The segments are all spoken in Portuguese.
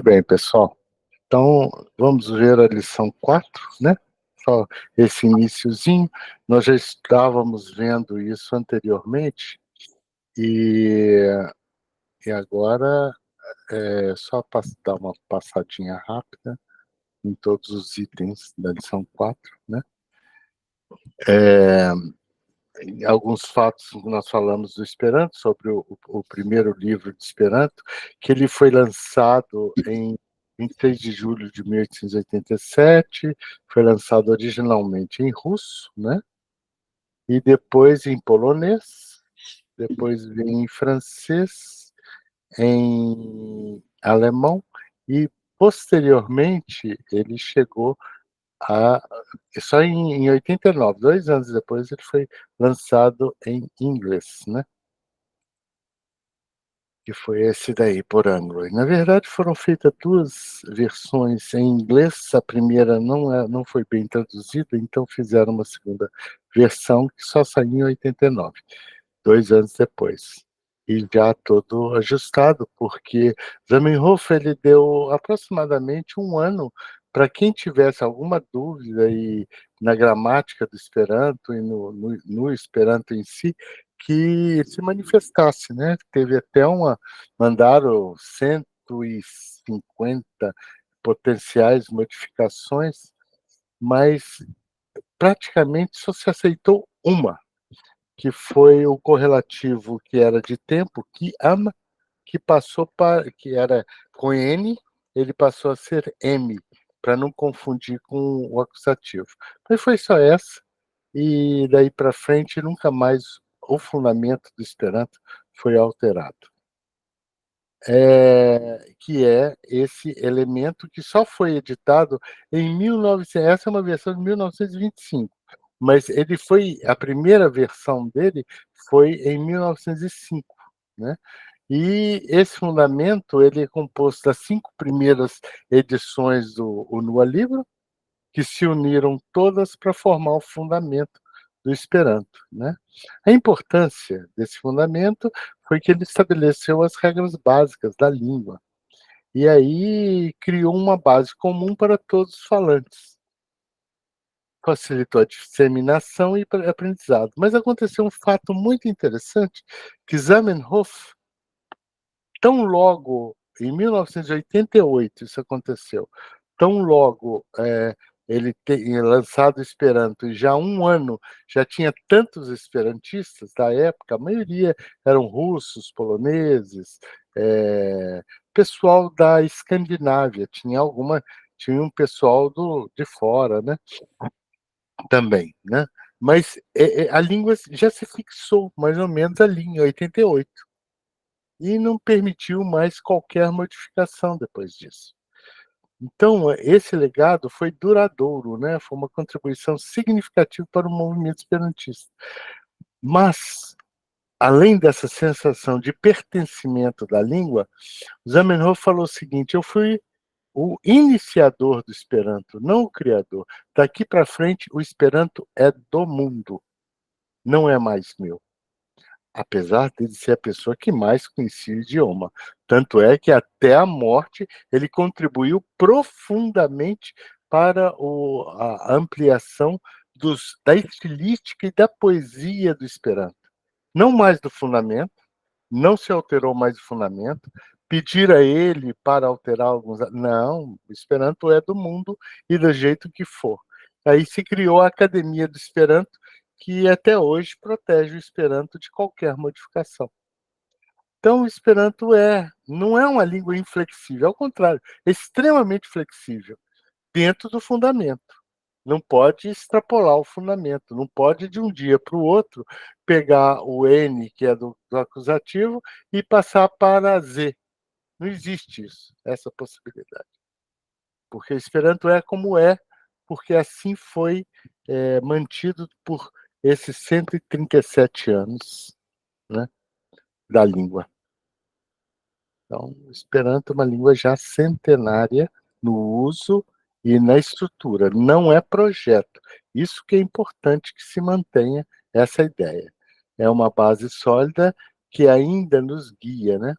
Bem, pessoal, então vamos ver a lição 4, né? Só esse iniciozinho, nós já estávamos vendo isso anteriormente, e, e agora é só dar uma passadinha rápida em todos os itens da lição 4, né? É, alguns fatos que nós falamos do Esperanto, sobre o primeiro livro de Esperanto, que ele foi lançado em 26 de julho de 1887, foi lançado originalmente em russo, né? E depois em polonês, depois em francês, em alemão, e posteriormente ele chegou a só em 89, 2 anos depois, ele foi lançado em inglês, né? Que foi esse daí, por Anglo. Na verdade, foram feitas duas versões em inglês. A primeira não foi bem traduzida, então fizeram uma segunda versão que só saiu em 89, 2 anos depois. E já todo ajustado, porque Zamenhof ele deu aproximadamente um ano para quem tivesse alguma dúvida na gramática do Esperanto e no Esperanto em si, que se manifestasse, né? Teve até mandaram 150 potenciais modificações, mas praticamente só se aceitou uma, que foi o correlativo que era de tempo, que ama, que era com N, ele passou a ser M, para não confundir com o acusativo. Mas foi só essa, e daí para frente nunca mais o fundamento do Esperanto foi alterado. Que é esse elemento que só foi editado em 1900, essa é uma versão de 1925, mas a primeira versão dele foi em 1905, né? E esse fundamento ele é composto das 5 primeiras edições do o Nua Livro, que se uniram todas para formar o fundamento do Esperanto, né? A importância desse fundamento foi que ele estabeleceu as regras básicas da língua, e aí criou uma base comum para todos os falantes. Facilitou a disseminação e aprendizado. Mas aconteceu um fato muito interessante, que Zamenhof, tão logo, em 1988 isso aconteceu, tão logo ele tem lançado o Esperanto, e já há um ano já tinha tantos esperantistas da época, a maioria eram russos, poloneses, pessoal da Escandinávia, tinha um pessoal de fora, né? Também, né? Mas a língua já se fixou, mais ou menos ali em 88, e não permitiu mais qualquer modificação depois disso. Então, esse legado foi duradouro, né? Foi uma contribuição significativa para o movimento esperantista. Mas, além dessa sensação de pertencimento da língua, Zamenhof falou o seguinte: eu fui o iniciador do Esperanto, não o criador. Daqui para frente, o Esperanto é do mundo, não é mais meu. Apesar de ser a pessoa que mais conhecia o idioma. Tanto é que até a morte ele contribuiu profundamente para a ampliação da estilística e da poesia do Esperanto. Não mais do fundamento, não se alterou mais o fundamento, pedir a ele para alterar alguns. Não, o Esperanto é do mundo e do jeito que for. Aí se criou a Academia do Esperanto, que até hoje protege o Esperanto de qualquer modificação. Então, o Esperanto não é uma língua inflexível, ao contrário, é extremamente flexível, dentro do fundamento. Não pode extrapolar o fundamento, não pode de um dia para o outro pegar o N, que é do acusativo, e passar para Z. Não existe isso, essa possibilidade. Porque o Esperanto é como é, porque assim foi mantido por esses 137 anos, né, da língua. Então, o Esperanto é uma língua já centenária no uso e na estrutura, não é projeto. Isso que é importante que se mantenha essa ideia. É uma base sólida que ainda nos guia, né?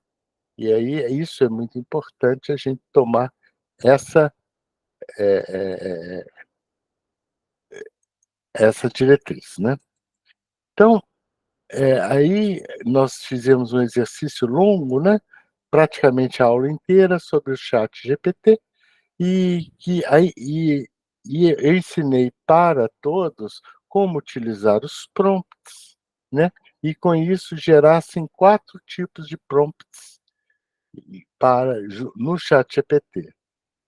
E aí isso é muito importante a gente tomar essa essa diretriz, né? Então, aí nós fizemos um exercício longo, né? Praticamente a aula inteira sobre o chat GPT, e eu ensinei para todos como utilizar os prompts, né? E com isso gerassem 4 tipos de prompts no chat GPT.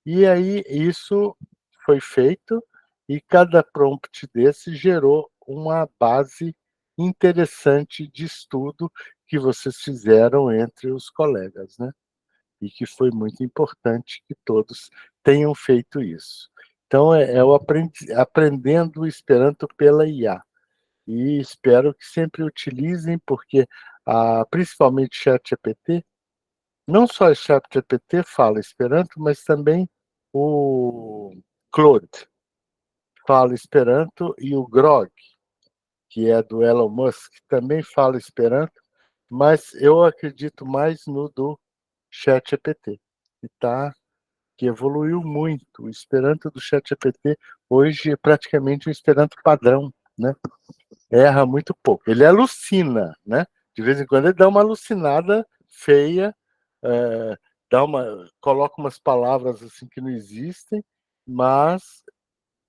E aí isso foi feito, e cada prompt desse gerou uma base interessante de estudo que vocês fizeram entre os colegas, né? E que foi muito importante que todos tenham feito isso. Então, é o aprendendo o Esperanto pela IA. E espero que sempre utilizem, porque principalmente o ChatGPT, não só o ChatGPT fala Esperanto, mas também o Claude fala Esperanto, e o Grok, que é do Elon Musk, também fala Esperanto, mas eu acredito mais no do ChatGPT, que evoluiu muito. O Esperanto do ChatGPT hoje é praticamente um Esperanto padrão, né? Erra muito pouco. Ele alucina, né? De vez em quando ele dá uma alucinada feia, é, coloca umas palavras assim que não existem, mas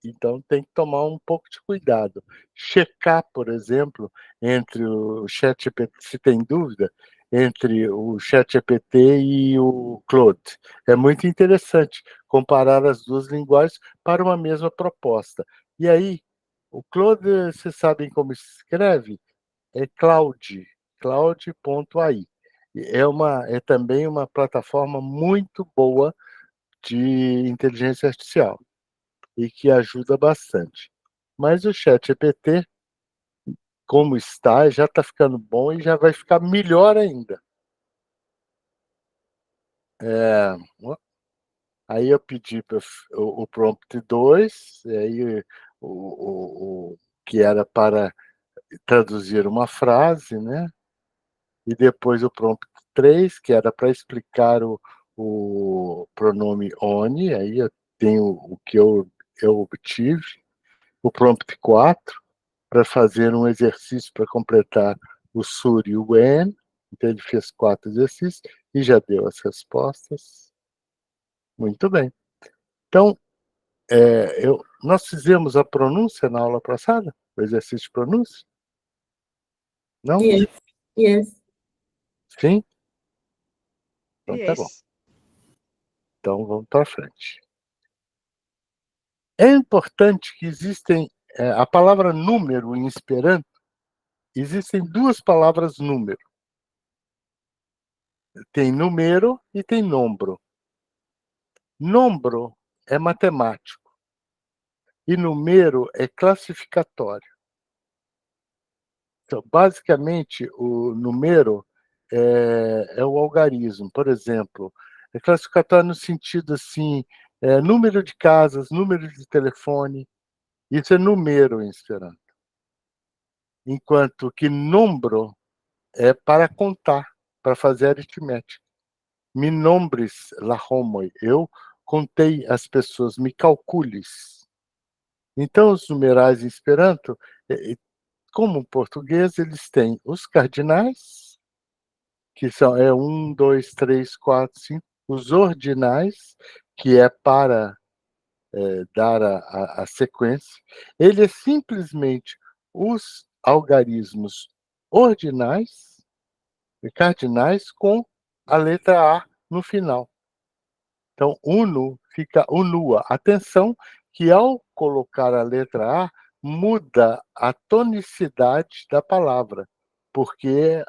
então tem que tomar um pouco de cuidado. Checar, por exemplo, entre o ChatGPT, se tem dúvida, entre o ChatGPT e o Claude. É muito interessante comparar as duas linguagens para uma mesma proposta. E aí, o Claude, vocês sabem como se escreve? É Claude.ai. É também uma plataforma muito boa de inteligência artificial e que ajuda bastante. Mas o ChatGPT, como está, já está ficando bom e já vai ficar melhor ainda. Aí eu pedi o prompt 2, aí que era para traduzir uma frase, né? E depois o prompt 3, que era para explicar o pronome ONI, aí eu tenho o que eu obtive. O prompt 4, para fazer um exercício para completar o SUR e o WEN. Então, ele fez 4 exercícios e já deu as respostas. Muito bem. Então, nós fizemos a pronúncia na aula passada? O exercício de pronúncia? Não? Yes. Yes. Sim? Então, tá bom. Yes. Então, vamos para frente. É importante que a palavra número em Esperanto, existem 2 palavras número. Tem número e tem nombro. Nombro é matemático e número é classificatório. Então, basicamente, o número é o algarismo. Por exemplo, é classificatório no sentido assim, número de casas, número de telefone. Isso é número em Esperanto. Enquanto que nombro é para contar, para fazer aritmética. Mi nombres la homoj. Eu contei as pessoas, me calcules. Então, os numerais em Esperanto, como o português, eles têm os cardinais, que são 1, 2, 3, 4, 5, os ordinais, que é para dar a sequência. Ele é simplesmente os algarismos ordinais e cardinais com a letra A no final. Então, uno fica unua. Atenção que ao colocar a letra A, muda a tonicidade da palavra, porque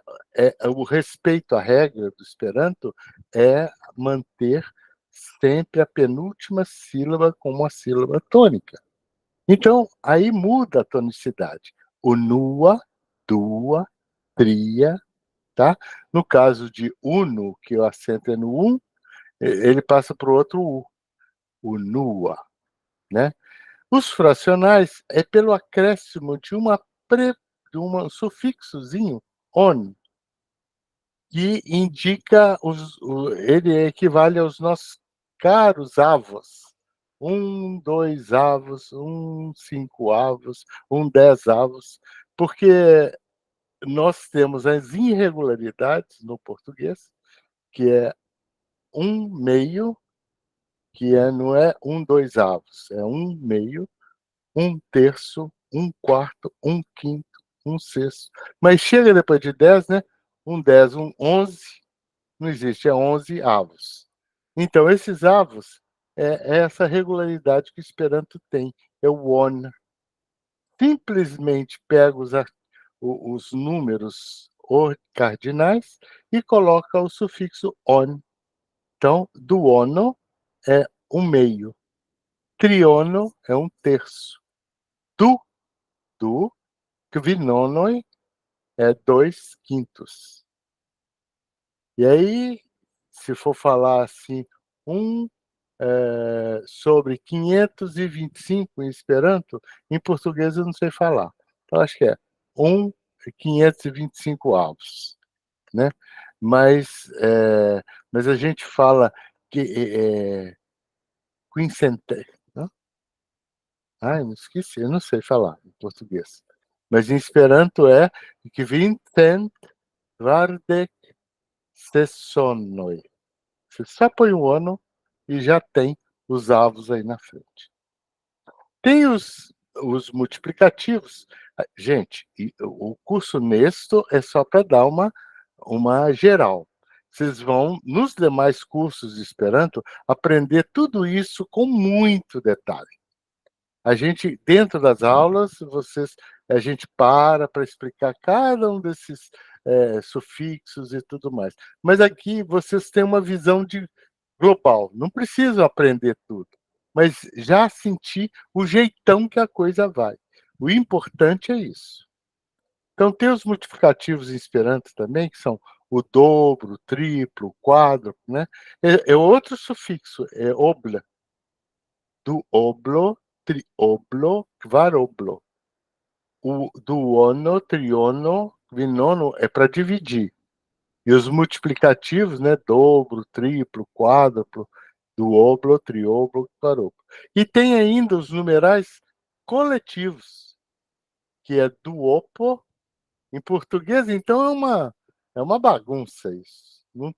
o respeito à regra do Esperanto é manter sempre a penúltima sílaba como uma sílaba tônica. Então, aí muda a tonicidade. Unua, dua, tria, tá? No caso de uno, que o acento é no um, ele passa para o outro U, o NUA, né? Os fracionais é pelo acréscimo de um sufixozinho, on, que indica ele equivale aos nossos caros avos. 2 avos, 5 avos, 10 avos, porque nós temos as irregularidades no português, que é 1/2, não é 2 avos, é 1/2, 1/3, 1/4, 1/5, 1/6. Mas chega depois de 10, né? 10, 11, não existe, é 11 avos. Então, esses avos é essa regularidade que o Esperanto tem, é o on. Simplesmente pega os números cardinais e coloca o sufixo on. Então, duono é 1/2, triono é 1/3, do quinonoi é 2/5. E aí, se for falar assim, sobre 525 em Esperanto, em português eu não sei falar. Então, acho que é 525 avos, né? Mas, mas a gente fala que quincente, né? Ai, me esqueci, eu não sei falar em português. Mas em Esperanto é Vincent Vardek Sessonoi. Você só põe o ano e já tem os avos aí na frente. Tem os multiplicativos. Gente, o curso Nesto é só para dar uma geral. Vocês vão, nos demais cursos de Esperanto, aprender tudo isso com muito detalhe. A gente, dentro das aulas, a gente para explicar cada um desses sufixos e tudo mais. Mas aqui vocês têm uma visão global. Não precisam aprender tudo, mas já sentir o jeitão que a coisa vai. O importante é isso. Então, tem os multiplicativos em Esperanto também, que são o dobro, o triplo, o quádruplo, né? É outro sufixo, é obla, duoblo, trioblo, kvaroblo. O duono, triono, quinono é para dividir. E os multiplicativos, né? Dobro, triplo, quádruplo, duoblo, trioblo, quadruplo. E tem ainda os numerais coletivos, que é duopo. Em português, então, é uma bagunça isso. Não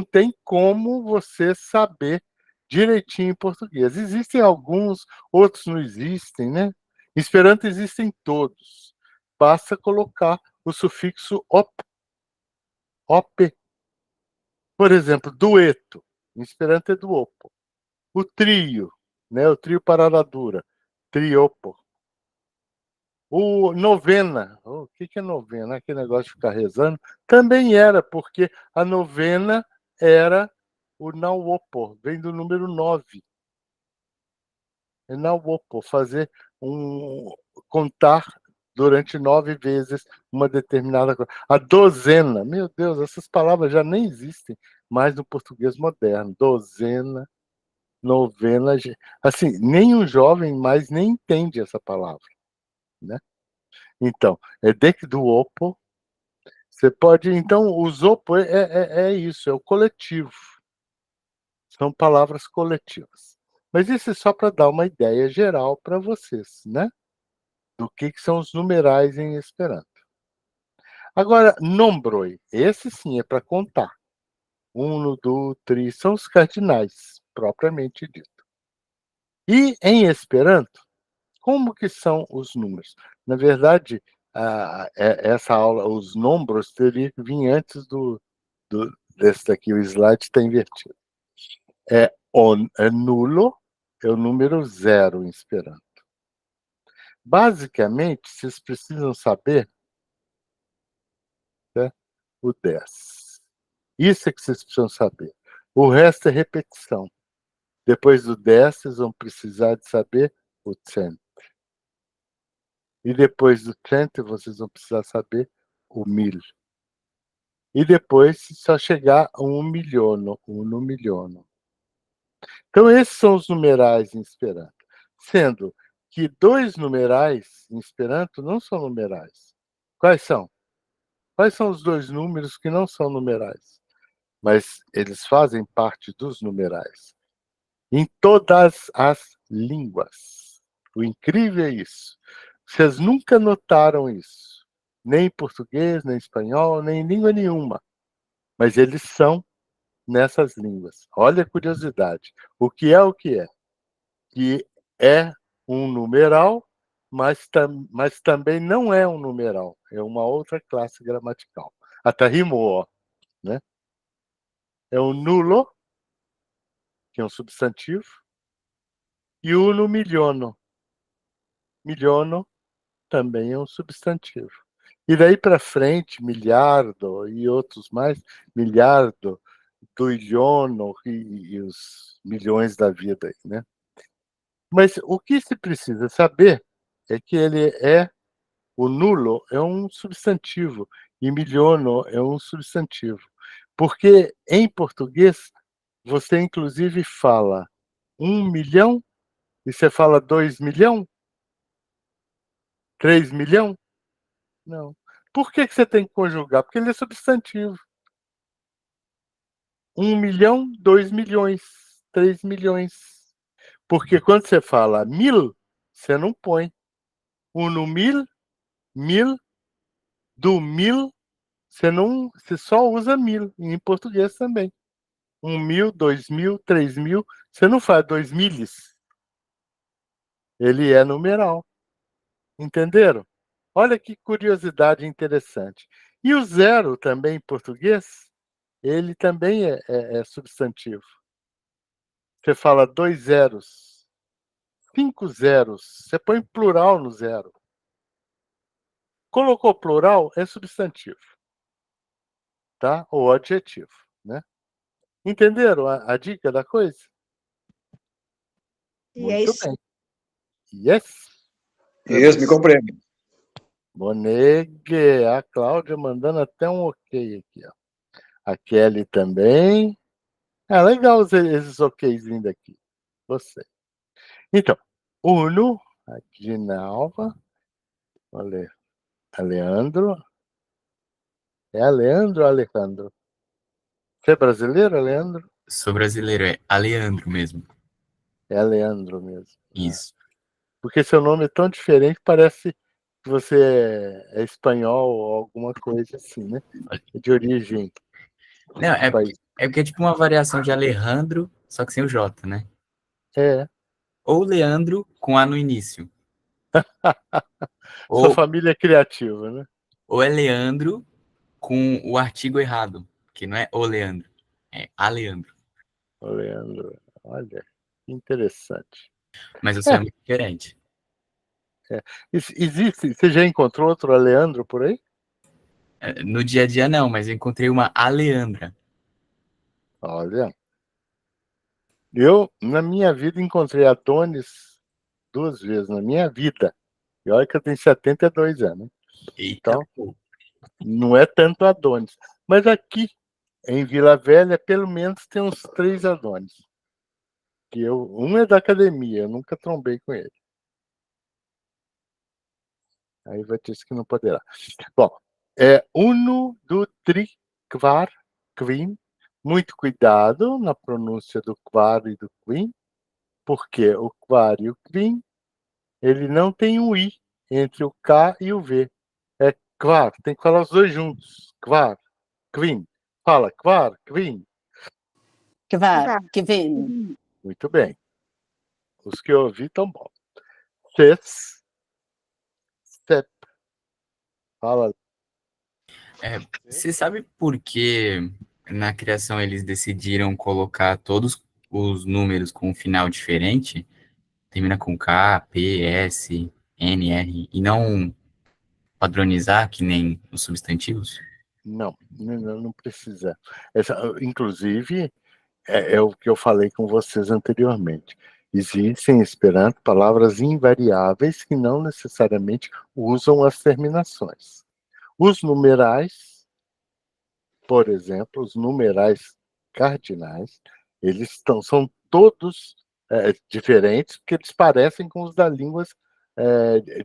tem como você saber direitinho em português. Existem alguns, outros não existem, né? Em Esperanto existem todos. Basta colocar o sufixo op. Por exemplo, dueto. Em Esperanto é duopo. O trio, né? O trio parada dura. Triopo. O novena, o que é novena? Aquele negócio de ficar rezando, também era, porque a novena era o Nauopo, vem do número 9. É Nauopo, fazer contar durante 9 vezes uma determinada coisa. A dozena, meu Deus, essas palavras já nem existem mais no português moderno. Dozena, novena, assim, nenhum jovem mais nem entende essa palavra, né? Então, é Dekduopo. Você pode. Então, o Zopo é isso, é o coletivo. São palavras coletivas. Mas isso é só para dar uma ideia geral para vocês, né? Do que são os numerais em Esperanto. Agora, nombroi. Esse sim é para contar. Uno, du, tri, são os cardinais, propriamente dito. E em Esperanto, como que são os números? Na verdade, essa aula, os nombros, teria que vir antes desse daqui, o slide está invertido. É nulo, é o número 0 em Esperanto. Basicamente, vocês precisam saber, né, o 10. Isso é que vocês precisam saber. O resto é repetição. Depois do 10, vocês vão precisar de saber o 100. E depois do 100, vocês vão precisar saber o 1000. E depois só chegar a 1 milhão, 1 milhão. Então, esses são os numerais em Esperanto. Sendo que 2 numerais em Esperanto não são numerais. Quais são? Quais são os dois números que não são numerais, mas eles fazem parte dos numerais? Em todas as línguas. O incrível é isso. Vocês nunca notaram isso. Nem em português, nem em espanhol, nem em língua nenhuma. Mas eles são nessas línguas. Olha a curiosidade. O que é o que é? Que é um numeral, mas também não é um numeral. É uma outra classe gramatical. Até rimou, ó, né? É o nulo, que é um substantivo, e o uno miliono. Miliono também é um substantivo. E daí para frente, milhardo e outros mais, milhardo, duilhono e os milhões da vida aí, né? Mas o que se precisa saber é que ele é o nulo é um substantivo e miliono é um substantivo. Porque em português você inclusive fala 1 milhão e você fala 2 milhão, 3 milhão? Não. Por que você tem que conjugar? Porque ele é substantivo. 1 milhão, 2 milhões, 3 milhões. Porque quando você fala mil, você não põe. No mil, mil, do mil, você só usa mil. E em português também. 1 mil, 2 mil, 3 mil. Você não faz 2 miles. Ele é numeral. Entenderam? Olha que curiosidade interessante. E o zero também em português, ele também é substantivo. Você fala 2 zeros, 5 zeros, você põe plural no zero. Colocou plural, é substantivo, tá? Ou adjetivo, né? Entenderam a dica da coisa? Muito Yes. bem. Yes. Isso, me compreendo. Bonegue, a Cláudia mandando até um ok aqui, ó. A Kelly também. É legal esses okzinhos daqui. Gostei. Então, Uno, a Ginalva, olha, Leandro. É Leandro ou Alejandro? Você é brasileiro, Leandro? Sou brasileiro, é Aleandro mesmo. É Leandro mesmo. Isso. Porque seu nome é tão diferente, parece que você é espanhol ou alguma coisa assim, né? De origem. Não, é porque é tipo uma variação de Alejandro, só que sem o J, né? É. Ou Leandro com A no início. Sua Ou, família é criativa, né? ou é Leandro com o artigo errado, que não é o Leandro, é Aleandro. O Leandro, olha, que interessante. Mas eu sou muito diferente. Existe, você já encontrou outro Leandro por aí? No dia a dia não, mas eu encontrei uma Aleandra. Olha, eu na minha vida encontrei Adonis 2 vezes na minha vida. E olha que eu tenho 72 anos. Eita, Então, não é tanto Adonis. Mas aqui, em Vila Velha, pelo menos tem uns 3 Adonis. Um é da academia, eu nunca trombei com ele. Aí vai ter que não poderá. Bom, uno do tri, kvar, quin. Muito cuidado na pronúncia do kvar e do quin, porque o kvar e o quin, ele não tem um i entre o k e o v. É kvar, tem que falar os dois juntos. Kvar, quin. Fala, kvar, quin. Que vem. Muito bem. Os que eu ouvi estão bons. Ses, step. Fala. Você sabe por que na criação eles decidiram colocar todos os números com um final diferente? Termina com K, P, S, N, R, e não padronizar que nem os substantivos? Não precisa. Inclusive, é o que eu falei com vocês anteriormente. Existem, em Esperanto, palavras invariáveis que não necessariamente usam as terminações. Os numerais, por exemplo, os numerais cardinais, são todos diferentes, porque eles parecem com os das línguas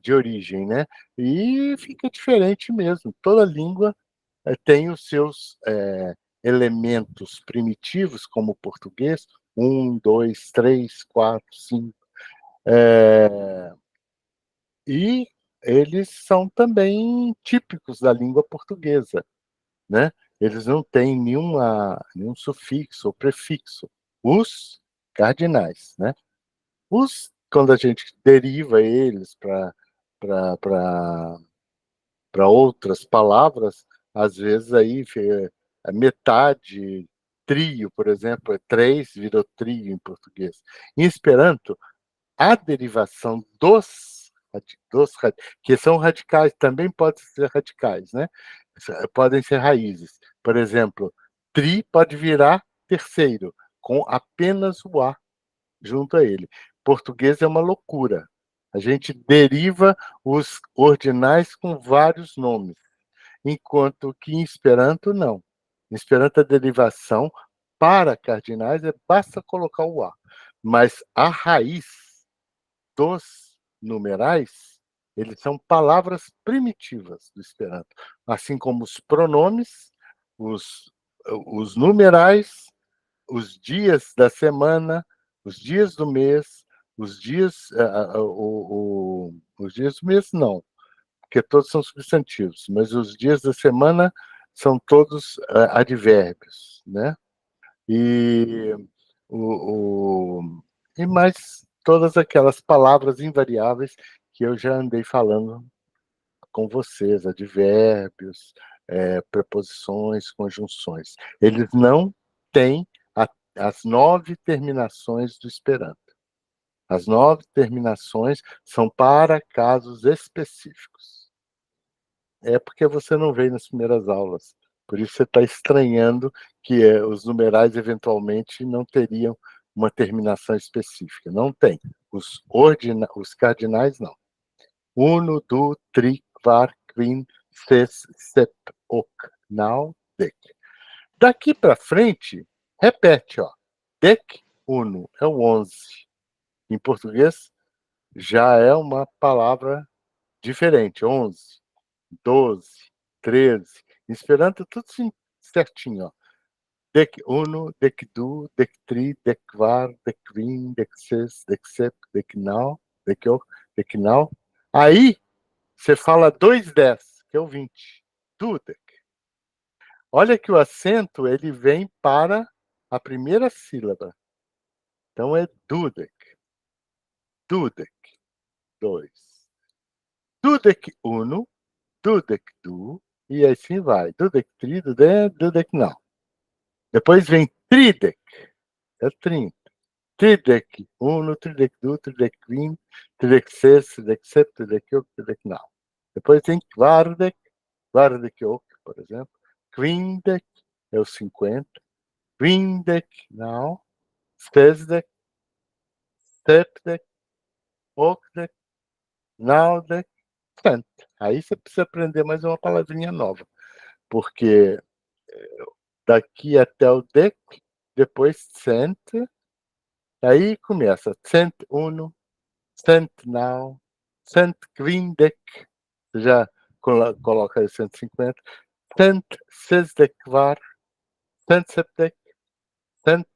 de origem, né? E fica diferente mesmo. Toda língua tem os seus elementos primitivos, como o português, 1, 2, 3, 4, 5, e eles são também típicos da língua portuguesa, né? Eles não têm nenhum sufixo ou prefixo. Os cardinais, né? Quando a gente deriva eles para outras palavras, às vezes aí metade, trio, por exemplo, é três, virou trio em português. Em Esperanto, a derivação que são radicais, também podem ser radicais, né? Podem ser raízes. Por exemplo, tri pode virar terceiro, com apenas o A junto a ele. Português é uma loucura. A gente deriva os ordinais com vários nomes, enquanto que em Esperanto, não. Em Esperanto, a derivação para cardinais basta colocar o A. Mas a raiz dos numerais, eles são palavras primitivas do Esperanto, assim como os pronomes, os numerais, os dias da semana, os dias do mês, os dias, os dias do mês não, porque todos são substantivos, mas os dias da semana são todos advérbios, né? E, e mais todas aquelas palavras invariáveis que eu já andei falando com vocês, advérbios, preposições, conjunções. Eles não têm as 9 terminações do Esperanto. As 9 terminações são para casos específicos. É porque você não veio nas primeiras aulas. Por isso você está estranhando que os numerais, eventualmente, não teriam uma terminação específica. Não tem. Os cardinais, não. Uno, du, tri, quar, quin, ses, sep, hoc, nau, dec. Daqui para frente, repete, ó. Dec, uno, é o 11. Em português, já é uma palavra diferente. 11, 12, 13. Em Esperanto, tudo certinho, ó. Dec uno, dec du, dec tri, dec quar, dec quin, dec ses, dec sep, dec nau, dec hoc, dec nau. Aí, você fala 2/10, que é o 20. Dudek. Olha que o acento ele vem para a primeira sílaba. Então é dudek. Dudek. 2. Dudek uno, dudek du, e assim vai. Dudek tri, dudek não. Depois vem tridek. É 30. Tridek uno, tridek du, tridek quin, tridek ses, tridek sep, tridek hoc, tridek não. Depois tem kvardek, kvardek hoc, por exemplo. Quindec é o 50. Quindec, não. Sesdec, sepdec, octec, naudec, cent. Aí você precisa aprender mais uma palavrinha nova, porque daqui até o dec, depois cent, aí começa cent uno, cent nau, cent quindec, já coloca aí 150, cent sesdec var, cent sepdec, cent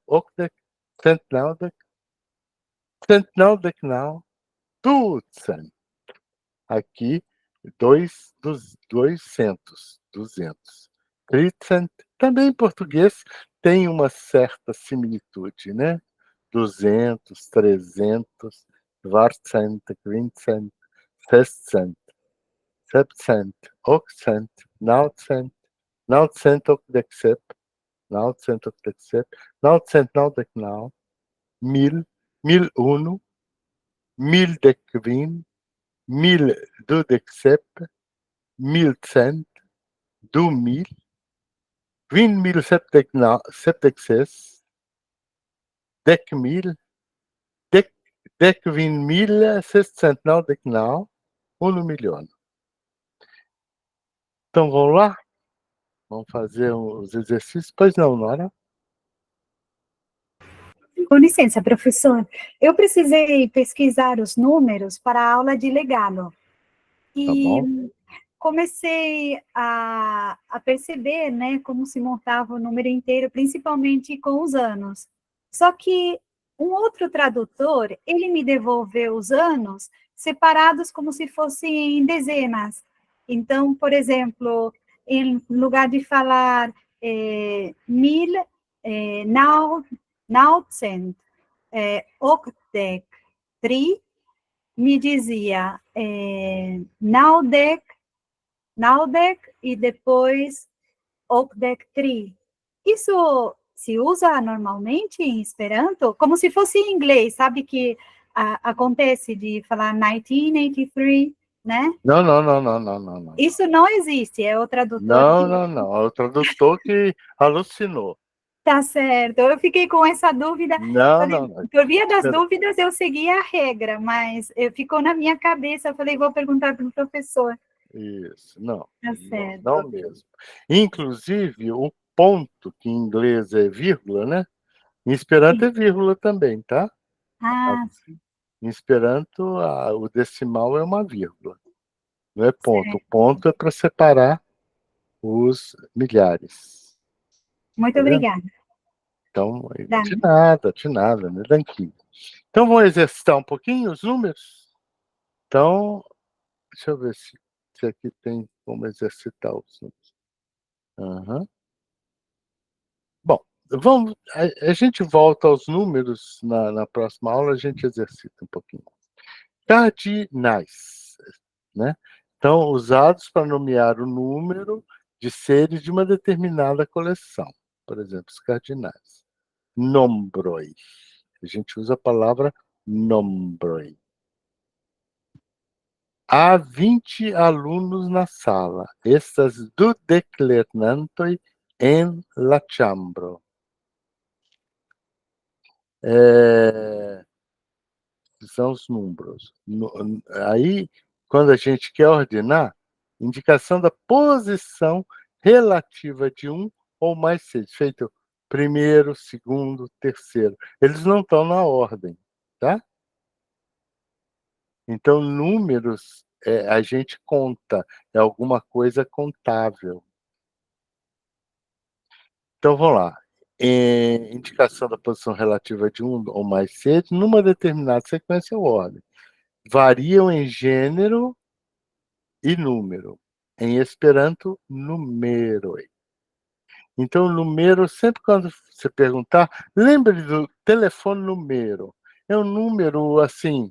octec, cent naudec, cent naudec nau, dutzend. Aqui, 200. Tritzend, também em português, tem uma certa similitude, né? 200, 300, Vartzend, Quintzend, Sestzend, Septzend, Oxend, Nautzend, Nautzend, Octexep, Nautzend, Octexep, Nautzend, Naudecnau, 1000, 1001, 1000 1012 1100, 2000, 20.076, 10.000, 10.699, 1 milhão. Então vamos lá? Vamos fazer os exercícios? Pois não, Nora? Com licença, professor. Eu precisei pesquisar os números para a aula de legado. Tá bom. comecei a perceber, né, como se montava o número inteiro, principalmente com os anos. Só que um outro tradutor, ele me devolveu os anos separados como se fossem dezenas. Então, por exemplo, em lugar de falar mil, naucent, octec, tri, me dizia naudec e depois octec tri. Isso se usa normalmente em Esperanto, como se fosse em inglês, sabe que acontece de falar 1983, né? Não. Isso não existe, é o tradutor Não. É o tradutor que alucinou. Tá certo, eu fiquei com essa dúvida. Falei, Não. por via das dúvidas, eu segui a regra, mas ficou na minha cabeça. Eu falei, vou perguntar para o professor. Isso, não. Tá certo. Não mesmo. Inclusive, o ponto, que em inglês é vírgula, né? Em Esperanto é vírgula também, tá? Ah, Em Esperanto, o decimal é uma vírgula, não é ponto. certo. O ponto é para separar os milhares. Muito Tá vendo? obrigada. Então, Tá. de nada, né? Tranquilo. Então, vamos exercitar um pouquinho os números? Então, deixa eu ver se aqui tem como exercitar os números. Aham. Bom, a gente volta aos números na próxima aula, a gente exercita um pouquinho. Cardinais, né? Então, usados para nomear o número de seres de uma determinada coleção. Por exemplo, os cardinais. Nombroi. A gente usa a palavra nombroi. Há 20 alunos na sala. Estas dudeclernantoj en la ĉambro. São os números. Aí, quando a gente quer ordenar, indicação da posição relativa de um ou mais seres, feito primeiro, segundo, terceiro. Eles não estão na ordem, tá? Então, números, a gente conta, é alguma coisa contável. Então, vamos lá. Indicação da posição relativa de um ou mais seres, numa determinada sequência ou ordem. Variam em gênero e número. Em Esperanto, numeroi. Então, número, sempre quando você perguntar, lembre do telefone número. É um número, assim,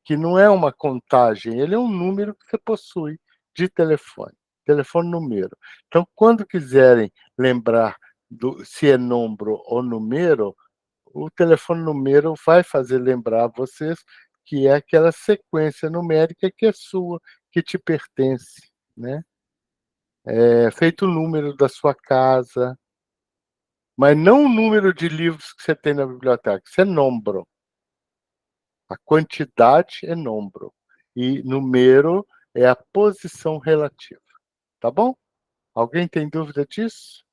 que não é uma contagem, ele é um número que você possui de telefone. Telefone número. Então, quando quiserem lembrar se é número ou número, o telefone número vai fazer lembrar vocês que é aquela sequência numérica que é sua, que te pertence, né? É feito o número da sua casa, mas não o número de livros que você tem na biblioteca, isso é número. A quantidade é número. E número é a posição relativa. Tá bom? Alguém tem dúvida disso?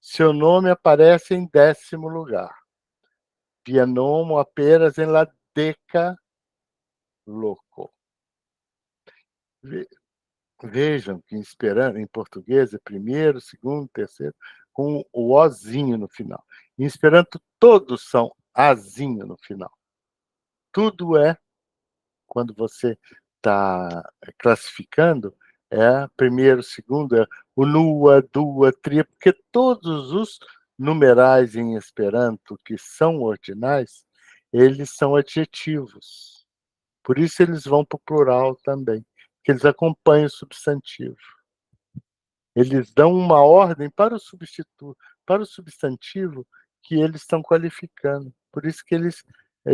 Seu nome aparece em 10º lugar. Via nomo apenas em la deca loco. Vejam que em português é primeiro, segundo, terceiro, com o ozinho no final. Em Esperanto, todos são azinho no final. Tudo é, quando você está classificando, é primeiro, segundo, é o nua, dua, tria, porque todos os numerais em Esperanto que são ordinais, eles são adjetivos. Por isso eles vão para o plural também, que eles acompanham o substantivo. Eles dão uma ordem para o substantivo que eles estão qualificando. Por isso que eles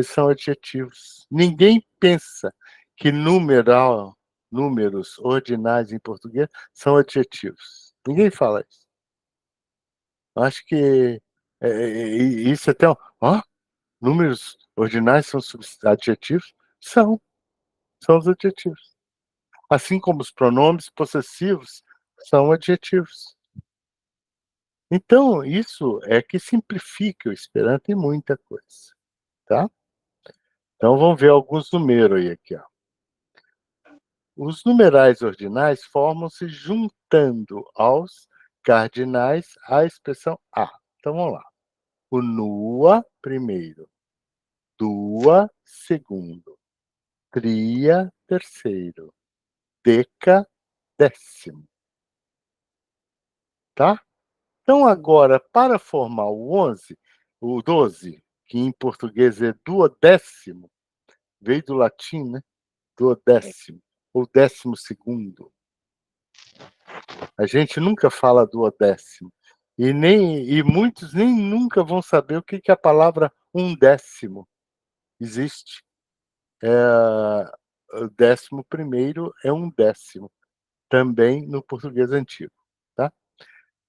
são adjetivos. Ninguém pensa que números ordinais em português são adjetivos. Ninguém fala isso. Acho que isso até... números ordinais são adjetivos? São os adjetivos. Assim como os pronomes possessivos são adjetivos. Então, isso é que simplifica o Esperanto em muita coisa, tá? Então, vamos ver alguns números aí aqui, ó. Os numerais ordinais formam-se juntando aos cardinais a expressão A. Então, vamos lá. O nua, primeiro. Dua, segundo. Tria, terceiro. Deca, décimo. Tá? Então, agora, para formar o 12, que em português é duodécimo, veio do latim, né? Duodécimo, ou 12º. A gente nunca fala duodécimo. E muitos nem nunca vão saber o que é a palavra 1/10. Existe. O 11º é 1/10, também no português antigo. Tá?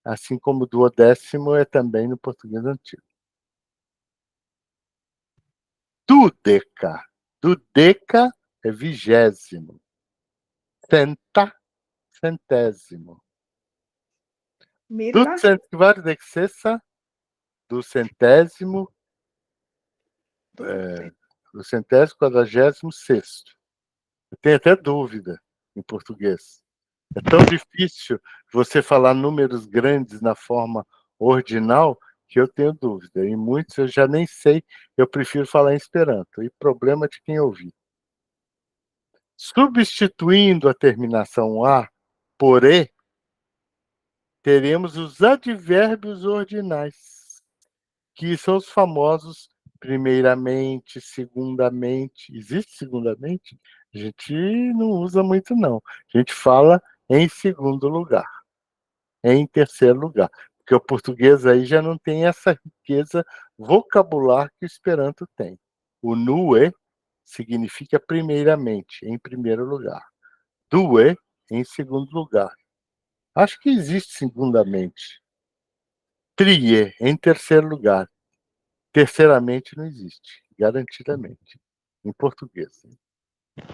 Assim como duodécimo é também no português antigo. Dudeca. Dudeca é 20º. Centa, centésimo. Mirla, Ducentquadrasexta, do centésimo, do 146º. Eu tenho até dúvida em português. É tão difícil você falar números grandes na forma ordinal que eu tenho dúvida. E muitos eu já nem sei, eu prefiro falar em Esperanto. E problema de quem ouvir. Substituindo a terminação A por E, teremos os advérbios ordinais, que são os famosos primeiramente, segundamente. Existe segundamente? A gente não usa muito, não. A gente fala em segundo lugar, em terceiro lugar. Porque o português aí já não tem essa riqueza vocabular que o Esperanto tem. O nue significa primeiramente, em primeiro lugar. Due, em segundo lugar. Acho que existe segundamente. Trie, em terceiro lugar. Terceiramente não existe, garantidamente, em português.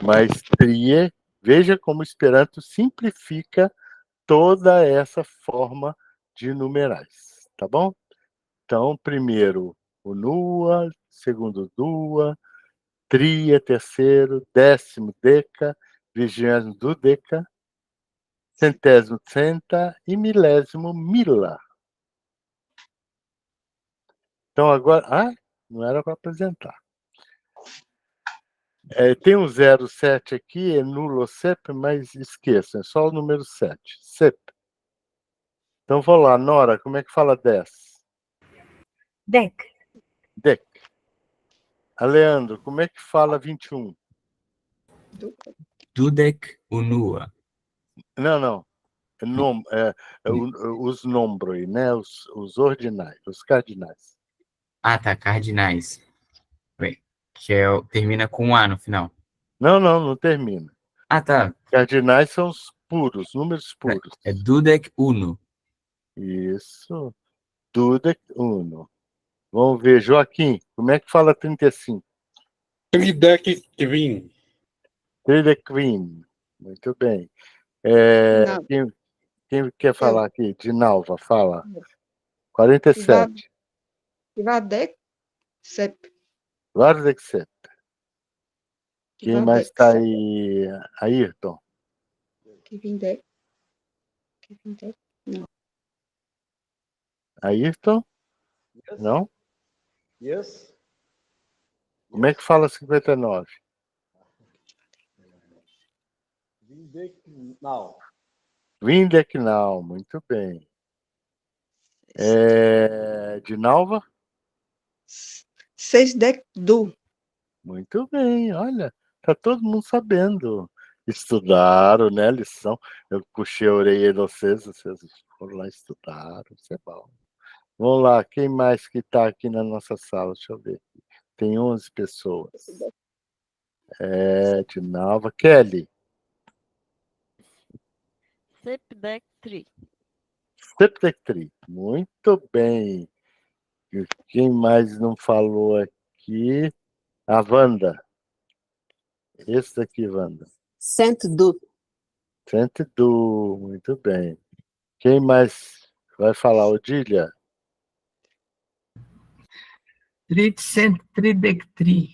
Mas trie, veja como o Esperanto simplifica toda essa forma de numerais, tá bom? Então, primeiro o nua, segundo dua, tria, terceiro, décimo deca, 20º dudeca, centésimo centa e milésimo mila. Então, agora... não era para apresentar. Tem um 07 aqui, é nulo CEP, mas esqueçam, é só o número 7. CEP. Então, vou lá. Nora, como é que fala 10? Dec. Dec. Leandro, como é que fala 21? Dudek unua. Não. Os nombros, né? Os ordinais, os cardinais. Ah, tá, cardinais. Bem, termina com um A no final. Não termina. Ah, tá. Cardinais são os puros, números puros. É Dudek uno. Isso. Dudek uno. Vamos ver, Joaquim, como é que fala 35? Tridec Queen. Queen. Muito bem. Não. Quem quer falar aqui? Dinalva, fala. 47. Ivadec, Sep. Vardek 7. Quem mais Ivadec, está Sep. aí? Ayrton. Kivindec. Não. Ayrton? Yes. Não? Yes. Como é que fala 59? Now. Vindecnal, muito bem. Dinalva? Seisdec Du. Muito bem, olha, tá todo mundo sabendo. Estudaram, né, lição. Eu puxei a orelha de vocês foram lá estudaram, isso é bom. Vamos lá, quem mais que está aqui na nossa sala? Deixa eu ver. Tem 11 pessoas. Dinalva. Kelly. Sepdectri. Septectri. Muito bem. E quem mais não falou aqui? A Wanda. Esse daqui, Wanda. Centdu. Centdu. Muito bem. Quem mais vai falar? Odília? Tridectri.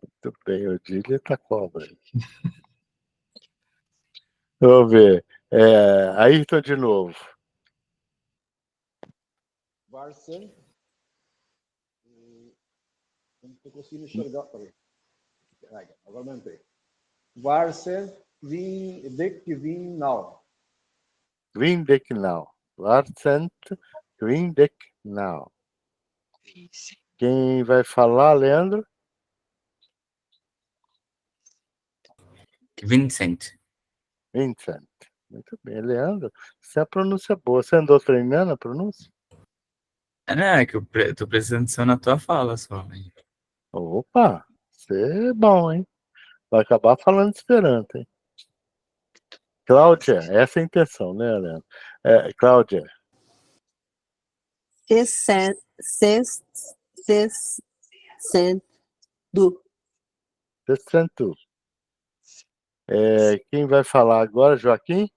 Muito bem, Odília tá cobra. Vamos ver. Ayrton de novo. Varsen. Não estou conseguindo enxergar. Peraí. Agora aumentei. Varsen, vim, now. Grindeknau. Varsent Grindeknau. Quem vai falar, Leandro? Vincent. Vincent. Muito bem, Leandro. Você é a pronúncia boa. Você andou treinando a pronúncia? Não, é que eu tô prestando atenção na tua fala só. Opa, você é bom, hein? Vai acabar falando Esperanto, hein? Cláudia, essa é a intenção, né, Leandro? Cláudia. Do. Sessentu. Quem vai falar agora, Joaquim?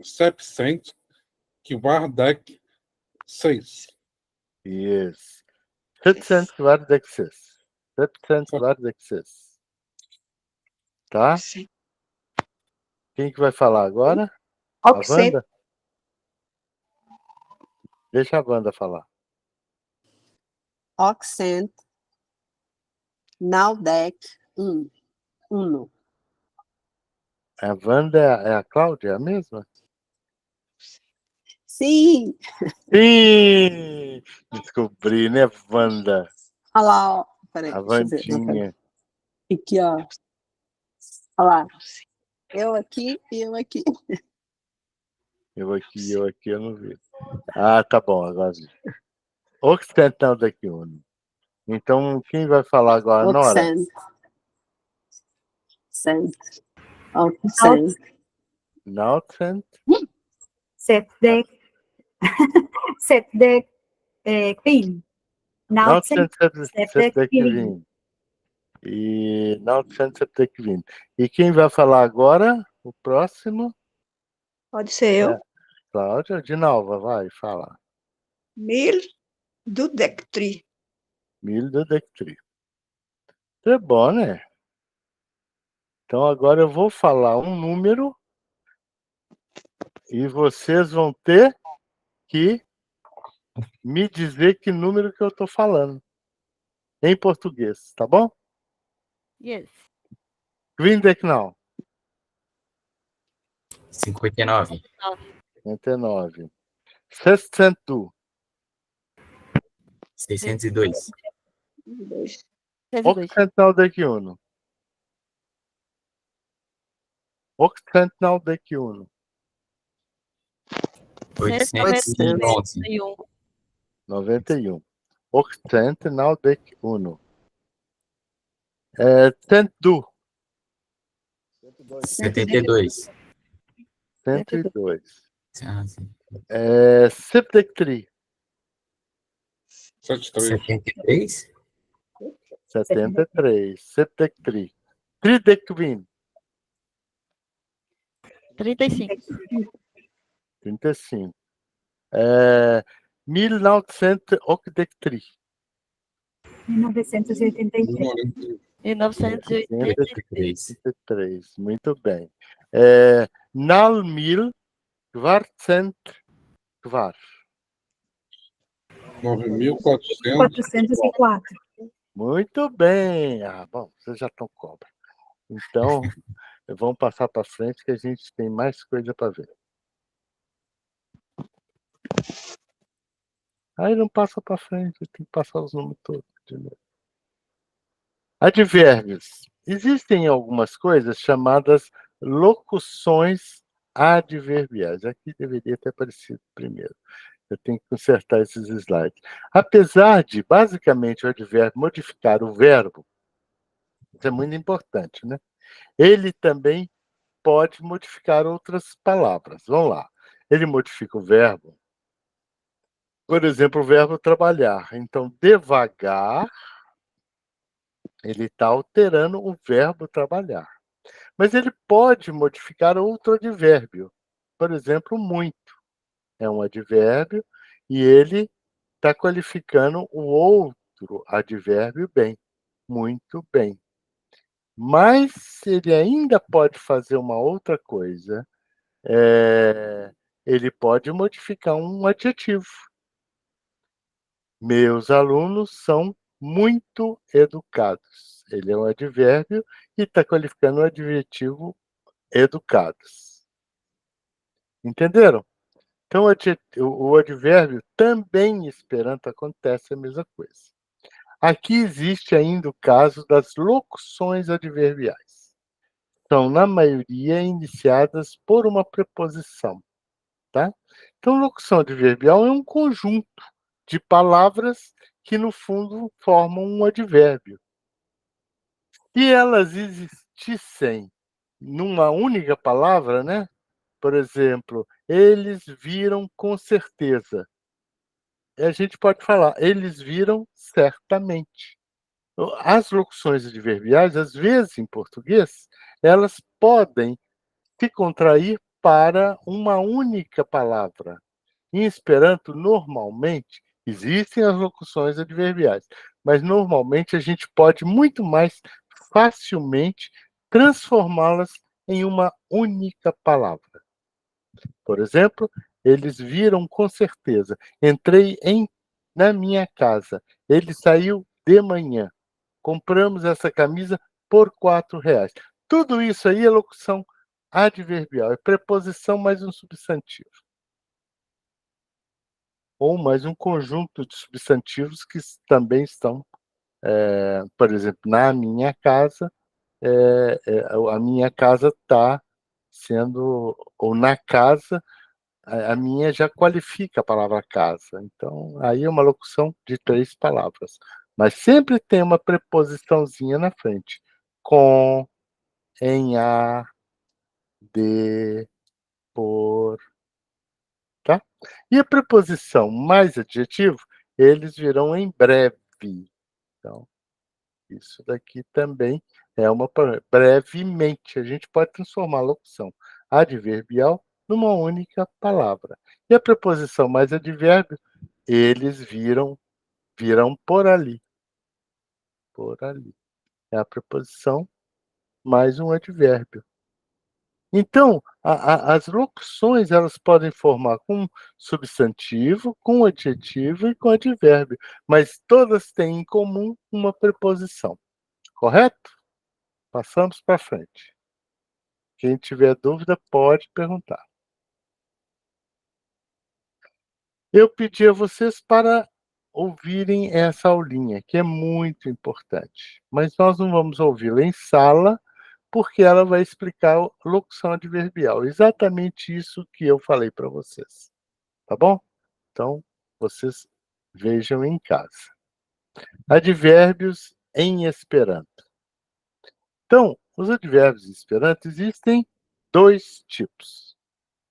Sepcent, Kvardek 6. Isso. 700 Kvardek 6. Tá? Quem que vai falar agora? A Wanda? Deixa a Wanda falar. Oxent. Naldec. Uno. A Wanda é a Cláudia, é a mesma? Sim. Sim! Descobri, né, Wanda? Olha lá, ó. Peraí, A deixa eu ver. Vandinha. Aqui, ó. Olha lá. Eu aqui e eu aqui. Eu aqui, eu não vi. Ah, tá bom, agora vi. Occidental daqui, Uno. Então, quem vai falar agora, Nora? Oxent. Naucent. Sepdek. Sepdek. Kvin. Naucent Sepdek Septekvin. E Naucent Septekvin. E quem vai falar agora? O próximo? Pode ser eu. Cláudia, de Nova, vai, fala. Mil Dudectri. Mil do Dectri. É bom, né? Então agora eu vou falar um número e vocês vão ter que me dizer que número que eu estou falando. Em português, tá bom? Yes. Grindeknau. 59. 59. Sescentu. 602. 2. Occidental daqui uno. Occidental daqui uno. 811. 91. Occidental daqui uno. Centu. 72. 102. Ah, sim. Septectri. 73. 73. Septectri. Tridecvin. 35. 35. 1983. 1983. E 983. 83. Muito bem. Nalmil Kvarcent Kvar. 9.400. 404. Muito bem. Ah, bom, vocês já estão cobra. Então, vamos passar para frente que a gente tem mais coisa para ver. Aí não passa para frente, tem que passar os números todos de novo. Advérbios. Existem algumas coisas chamadas locuções adverbiais. Aqui deveria ter aparecido primeiro. Eu tenho que consertar esses slides. Apesar de, basicamente, o advérbio modificar o verbo, isso é muito importante, né? Ele também pode modificar outras palavras. Vamos lá. Ele modifica o verbo. Por exemplo, o verbo trabalhar. Então, devagar, ele está alterando o verbo trabalhar. Mas ele pode modificar outro advérbio. Por exemplo, muito. É um advérbio e ele está qualificando o outro advérbio bem. Muito bem. Mas ele ainda pode fazer uma outra coisa. Ele pode modificar um adjetivo. Meus alunos são muito educados. Ele é um advérbio e está qualificando o adjetivo educados. Entenderam? Então, o advérbio também em Esperanto acontece a mesma coisa. Aqui existe ainda o caso das locuções adverbiais. São, na maioria, iniciadas por uma preposição. Tá? Então, locução adverbial é um conjunto de palavras que, no fundo, formam um advérbio. Se elas existissem numa única palavra, né? Por exemplo, eles viram com certeza. A gente pode falar, eles viram certamente. As locuções adverbiais, às vezes, em português, elas podem se contrair para uma única palavra. Em Esperanto, normalmente, existem as locuções adverbiais, mas normalmente a gente pode muito mais facilmente transformá-las em uma única palavra. Por exemplo, eles viram com certeza. Entrei na minha casa. Ele saiu de manhã. Compramos essa camisa por R$ 4. Tudo isso aí é locução adverbial. É preposição mais um substantivo. Ou mais um conjunto de substantivos que também estão, por exemplo, na minha casa, a minha casa está sendo, ou na casa, a minha já qualifica a palavra casa. Então, aí é uma locução de 3 palavras. Mas sempre tem uma preposiçãozinha na frente. Com, em, a, de, por. Tá? E a preposição mais adjetivo, eles virão em breve. Então, isso daqui também é uma brevemente. A gente pode transformar a locução adverbial numa única palavra. E a preposição mais advérbio, eles virão por ali. Por ali. É a preposição mais um advérbio. Então, as locuções elas podem formar com substantivo, com adjetivo e com advérbio, mas todas têm em comum uma preposição. Correto? Passamos para frente. Quem tiver dúvida pode perguntar. Eu pedi a vocês para ouvirem essa aulinha, que é muito importante. Mas nós não vamos ouvi-la em sala, porque ela vai explicar a locução adverbial. Exatamente isso que eu falei para vocês. Tá bom? Então, vocês vejam em casa. Advérbios em Esperanto. Então, os advérbios em Esperanto existem 2 tipos.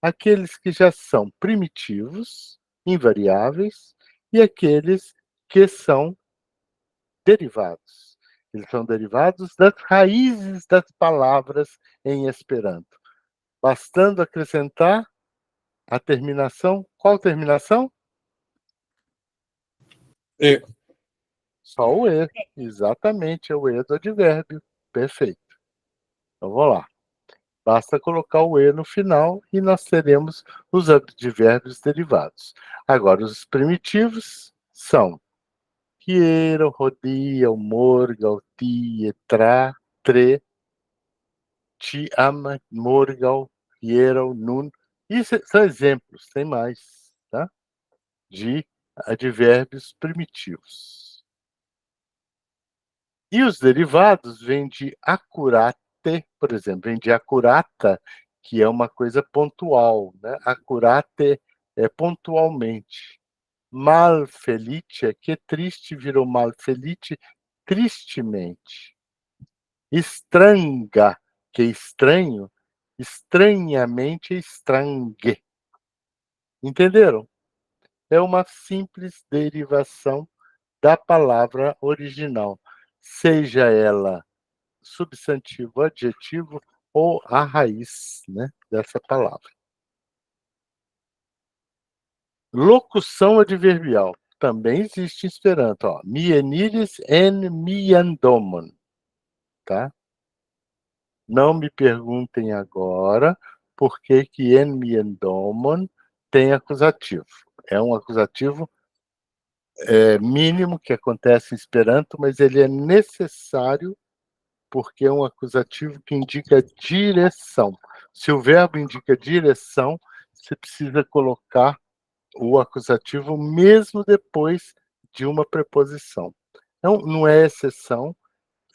Aqueles que já são primitivos, invariáveis, e aqueles que são derivados. Eles são derivados das raízes das palavras em Esperanto. Bastando acrescentar a terminação. Qual terminação? E. Só o E. Exatamente, é o E do advérbio. Perfeito. Então, vamos lá. Basta colocar o E no final e nós teremos os advérbios derivados. Agora, os primitivos são quiero, rodia, morgal, tie, tra, tre, te ama, morgal, quiero, nun. Isso são exemplos, tem mais, tá? De advérbios primitivos. E os derivados vêm de acurate, por exemplo, vem de acurata, que é uma coisa pontual, né? Acurate é pontualmente. Malfelice, que triste, virou malfelice, tristemente. Estranga, que é estranho, estranhamente estrangue. Entenderam? É uma simples derivação da palavra original, seja ela substantivo, adjetivo ou a raiz, né, dessa palavra. Locução adverbial. Também existe em Esperanto. Ó. Mi eniris en mian domon. Tá? Não me perguntem agora por que que en mi domon tem acusativo. É um acusativo mínimo que acontece em Esperanto, mas ele é necessário porque é um acusativo que indica direção. Se o verbo indica direção, você precisa colocar o acusativo mesmo depois de uma preposição. Então, não é exceção,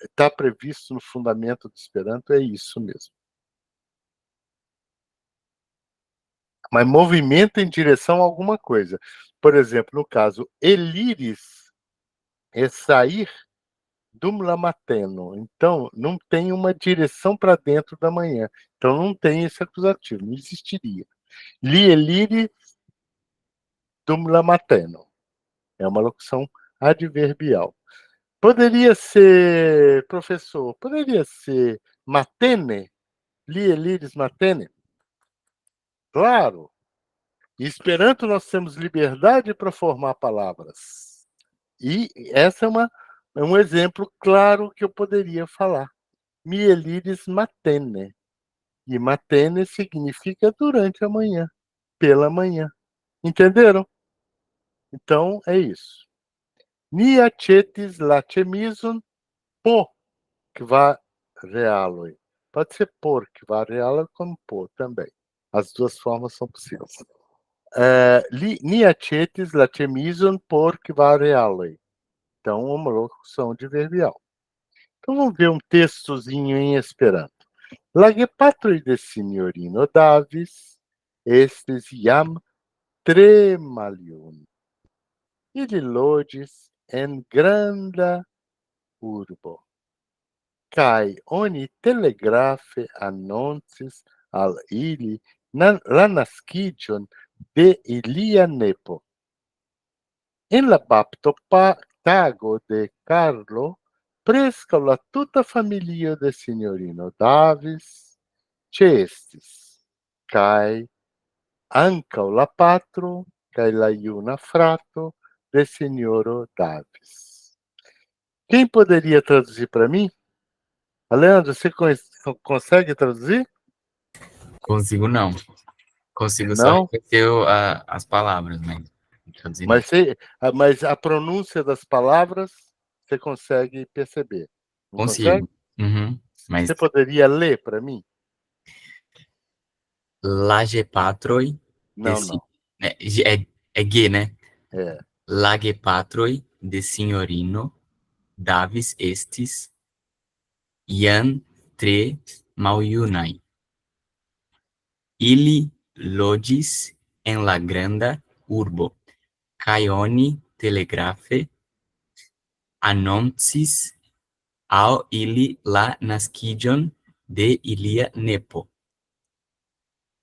está previsto no fundamento do Esperanto, é isso mesmo. Mas movimento em direção a alguma coisa. Por exemplo, no caso, elires é sair dum la mateno. Então, não tem uma direção para dentro da manhã. Então, não tem esse acusativo, não existiria. Li elire dum la mateno. É uma locução adverbial. Poderia ser, professor, poderia ser matene? Li elires matene? Claro. Em Esperanto, nós temos liberdade para formar palavras. E essa é um exemplo claro que eu poderia falar. Mi elires matene. E matene significa durante a manhã, pela manhã. Entenderam? Então, é isso. Ni acetis la chemison po, que va realoi. Pode ser por, que va realoi, como por também. As duas formas são possíveis. Ni acetis la chemison por, que va realoi. Então, uma locução adverbial. Então, vamos ver um textozinho em Esperanto. La gepatroj de sinjorino Davis estis jam tre maljunaj. Ili loĝis en granda urbo, kaj oni telegrafe anoncis al ili la naskiĝon de ilia nepo. En la baptotago de Karlo, preskaŭ la tuta familio de sinjorino Davis ĉeestis, kaj ankaŭ la patro kaj la juna frato de senhoro Davis. Quem poderia traduzir para mim? Leandro, você consegue traduzir? Consigo não. Consigo só Não? repetir as palavras, mas traduzir não. Mas a pronúncia das palavras você consegue perceber. Não consegue? Consigo. Uhum. Mas Você poderia ler para mim? lage patroi Não, não. é G, né? É. Lage patroi de signorino Davis estis iam tre maljunaj. Ili loĝis en la granda urbo, kaj oni telegrafe anoncis al ili la naskiĝon de ilia nepo.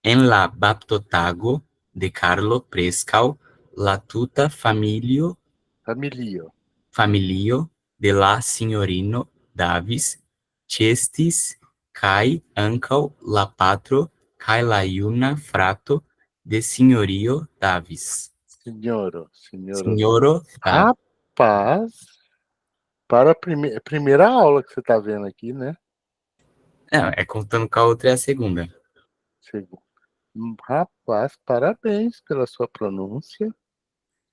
En la baptotago de Karlo preskaŭ la tuta familio de la sinjorino Davis ĉeestis, kaj ankaŭ la patro kaj la juna frato de sinjorio Davis. Senhoro. Senhoro Davis. Rapaz, para a primeira aula que você está vendo aqui, né? Não, é contando com a outra é a segunda. Rapaz, parabéns pela sua pronúncia.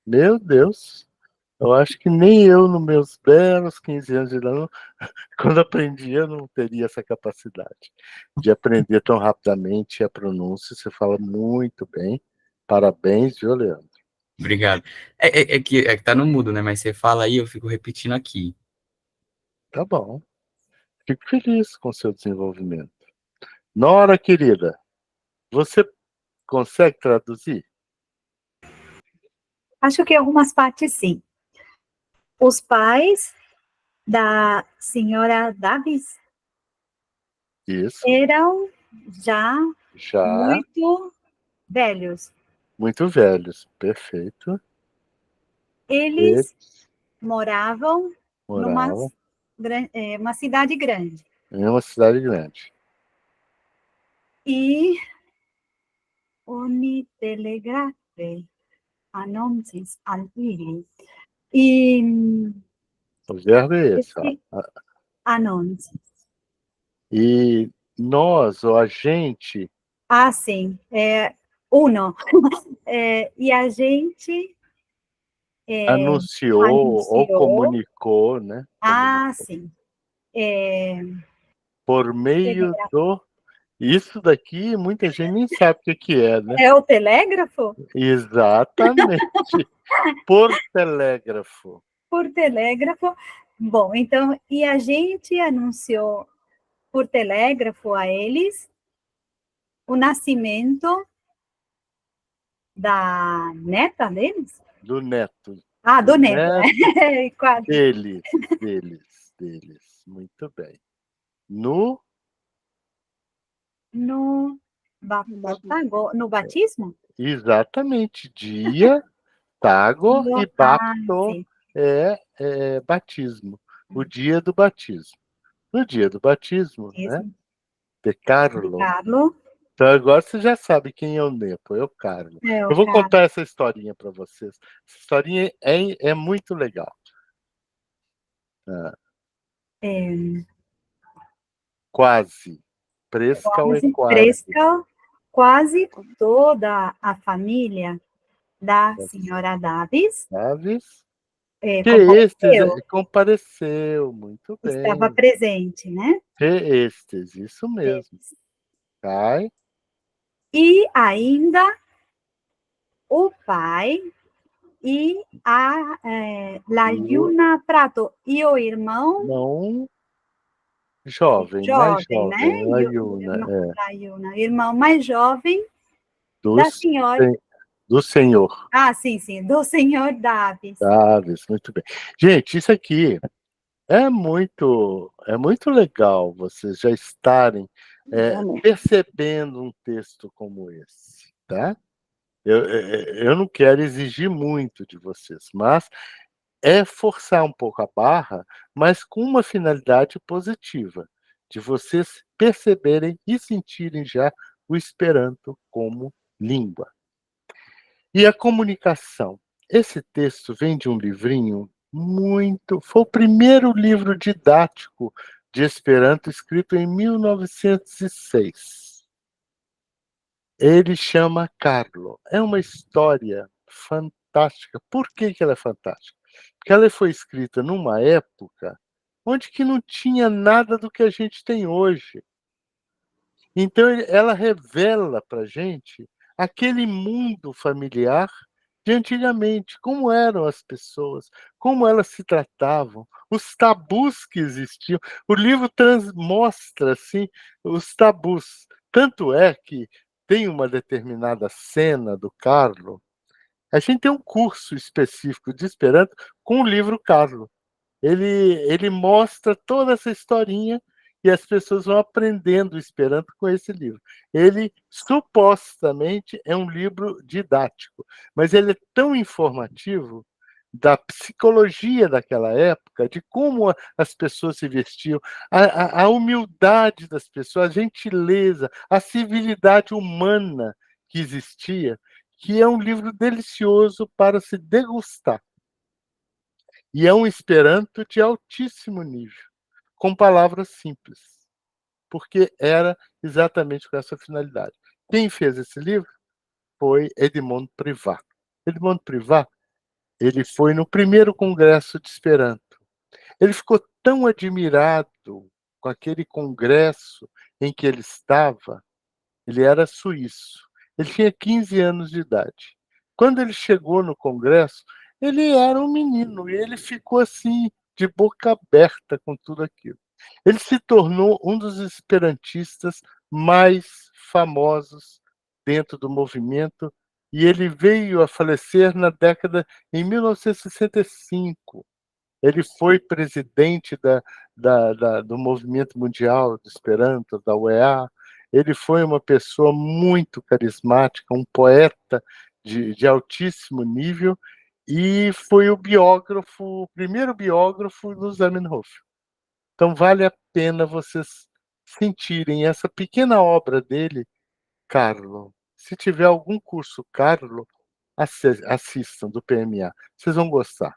Meu Deus. Eu acho que nem eu, nos meus belos 15 anos de idade, quando aprendia, não teria essa capacidade de aprender tão rapidamente a pronúncia. Você fala muito bem. Parabéns, viu, Leandro? Obrigado. É que tá no mudo, né? Mas você fala aí, eu fico repetindo aqui. Tá bom. Fico feliz com o seu desenvolvimento. Nora, querida, você consegue traduzir? Acho que algumas partes sim. Os pais da senhora Davis Isso. eram já muito velhos. Muito velhos, perfeito. Eles moravam numa uma cidade grande. Em uma cidade grande. E oni telegrafe anoncis al ili. E o verbo é esse. anoncis. E nós ou a gente Ah, sim. Uno. E a gente anunciou ou anunciou. comunicou, né? Ah, sim. Por meio do... Isso daqui muita gente nem sabe o que é, né? É o telégrafo? Exatamente. Por telégrafo. Por telégrafo. Bom, então, e a gente anunciou por telégrafo a eles o nascimento da neta deles? Do neto. Ah, do Do neto. neto Quase. deles. Muito bem. No No batismo? exatamente. Dia, tago e bapto Sim. é batismo. O dia do batismo. No dia do batismo, né? Mesmo. De Carlo. Carlo. Então agora você já sabe quem é o Nepo, é o Carlo. É o Eu vou Carlo. contar essa historinha para vocês. Essa historinha é muito legal. Quase. Prescal e quase. Quase toda a família da senhora Davis Davis. Que compareceu, compareceu, muito estava bem. presente, né? Que isso mesmo. Cai. E ainda o pai e a Laiuna Prato e o irmão Não jovem, mais jovem, né? jovem, E o Laiuna, Laiuna, irmão mais jovem do, da senhora. do Senhor. Ah, sim, do senhor Davis. Davis, muito bem. Gente, isso aqui é muito legal vocês já estarem percebendo um texto como esse, tá? Eu não quero exigir muito de vocês, mas é forçar um pouco a barra, mas com uma finalidade positiva, de vocês perceberem e sentirem já o Esperanto como língua. E a comunicação. Esse texto vem de um livrinho muito... Foi o primeiro livro didático de Esperanto escrito em 1906. Ele chama Carlo. É uma história fantástica. Por que ela é fantástica? Porque ela foi escrita numa época onde que não tinha nada do que a gente tem hoje. Então, ela revela para a gente aquele mundo familiar de antigamente, como eram as pessoas, como elas se tratavam, os tabus que existiam. O livro mostra assim, os tabus. Tanto é que tem uma determinada cena do Carlo. A gente tem um curso específico de Esperanto com o livro Carlo. Ele mostra toda essa historinha e as pessoas vão aprendendo Esperanto com esse livro. Ele supostamente é um livro didático, mas ele é tão informativo da psicologia daquela época, de como as pessoas se vestiam, a humildade das pessoas, a gentileza, a civilidade humana que existia, que é um livro delicioso para se degustar. E é um Esperanto de altíssimo nível, com palavras simples, porque era exatamente com essa finalidade. Quem fez esse livro foi Edmond Privat. Edmond Privat, ele foi no primeiro congresso de Esperanto. Ele ficou tão admirado com aquele congresso em que ele estava. Ele era suíço. Ele tinha 15 anos de idade. Quando ele chegou no congresso, ele era um menino e ele ficou assim, de boca aberta com tudo aquilo. Ele se tornou um dos esperantistas mais famosos dentro do movimento e ele veio a falecer na década em 1965. Ele foi presidente do Movimento Mundial do Esperanto, da UEA. Ele foi uma pessoa muito carismática, um poeta de altíssimo nível, e foi o primeiro biógrafo do Zamenhof. Então, vale a pena vocês sentirem essa pequena obra dele, Carlo. Se tiver algum curso Carlo, assistam do PMA. Vocês vão gostar.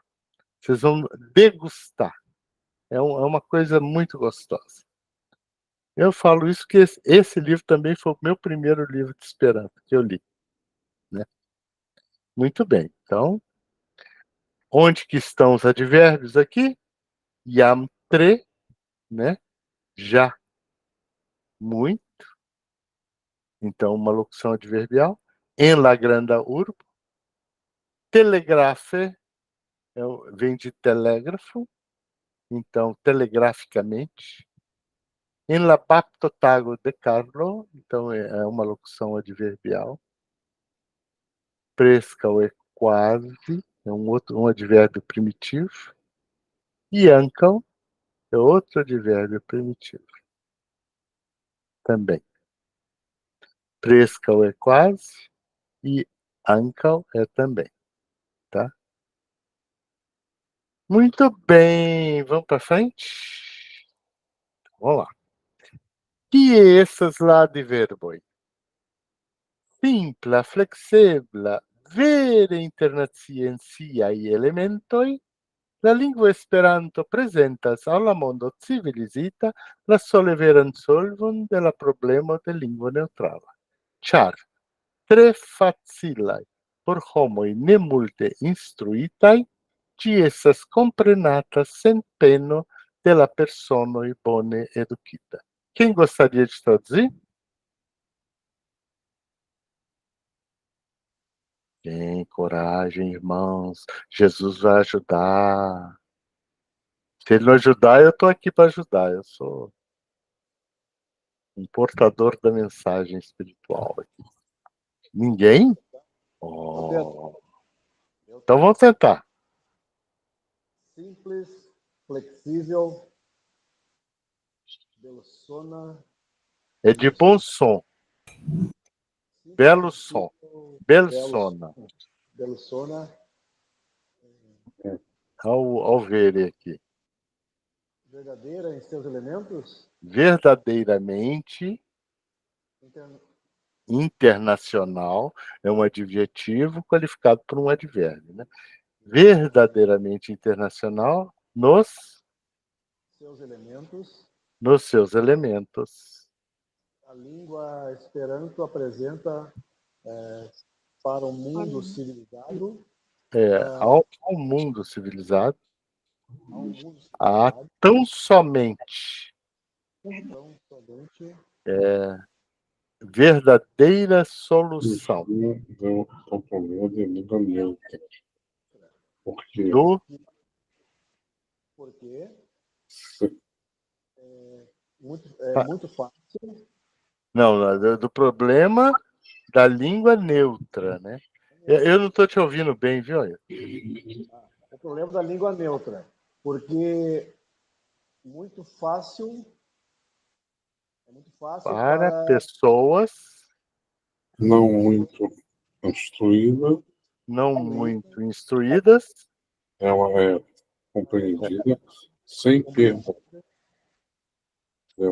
Vocês vão degustar. É uma coisa muito gostosa. Eu falo isso que esse livro também foi o meu primeiro livro de Esperanto que eu li, né? Muito bem. Então, onde que estão os advérbios aqui? Jam tre, né? Já, muito. Então, uma locução adverbial. En la granda urbo. Telegrafe, vem de telégrafo. Então, telegraficamente. En la baptotago de Carlo. Então, é uma locução adverbial. Prescal é quase. É um advérbio primitivo. E ancal é outro advérbio primitivo. Também. Prescal é quase. E ancal é também. Tá? Muito bem. Vamos para frente? Vamos lá. Que essas lá de verboi? Simpla, flexibla, vere internacientiae elementoi, la lingua Esperanto presentas al la mondo civilizita la sole veran solvon de la problemo de lingua neutrala. Ĉar tre facilaj por homoj ne multe instruitaj, ĝi estas komprenata sen peno de la personoj bone edukita. Quem gostaria de traduzir? Tem coragem, irmãos. Jesus vai ajudar. Se ele não ajudar, eu estou aqui para ajudar. Eu sou um portador da mensagem espiritual aqui. Ninguém? Oh. Então vamos tentar. Simples, flexível, belosona. É de bom som. Belo som. Belsona. Belosona. Ao ver aqui. Verdadeira em seus elementos. Verdadeiramente internacional é um adjetivo qualificado por um advérbio, né? Verdadeiramente internacional nos seus elementos. Nos seus elementos. A língua Esperanto apresenta para o mundo civilizado. Ao mundo civilizado. Há tão somente. Verdadeira solução. Porque é muito fácil. Não, do problema da língua neutra, né? Eu não estou te ouvindo bem, viu? O problema da língua neutra, porque muito fácil. É muito fácil para pessoas não muito instruídas. Não muito instruídas. Ela é compreendida sem perda.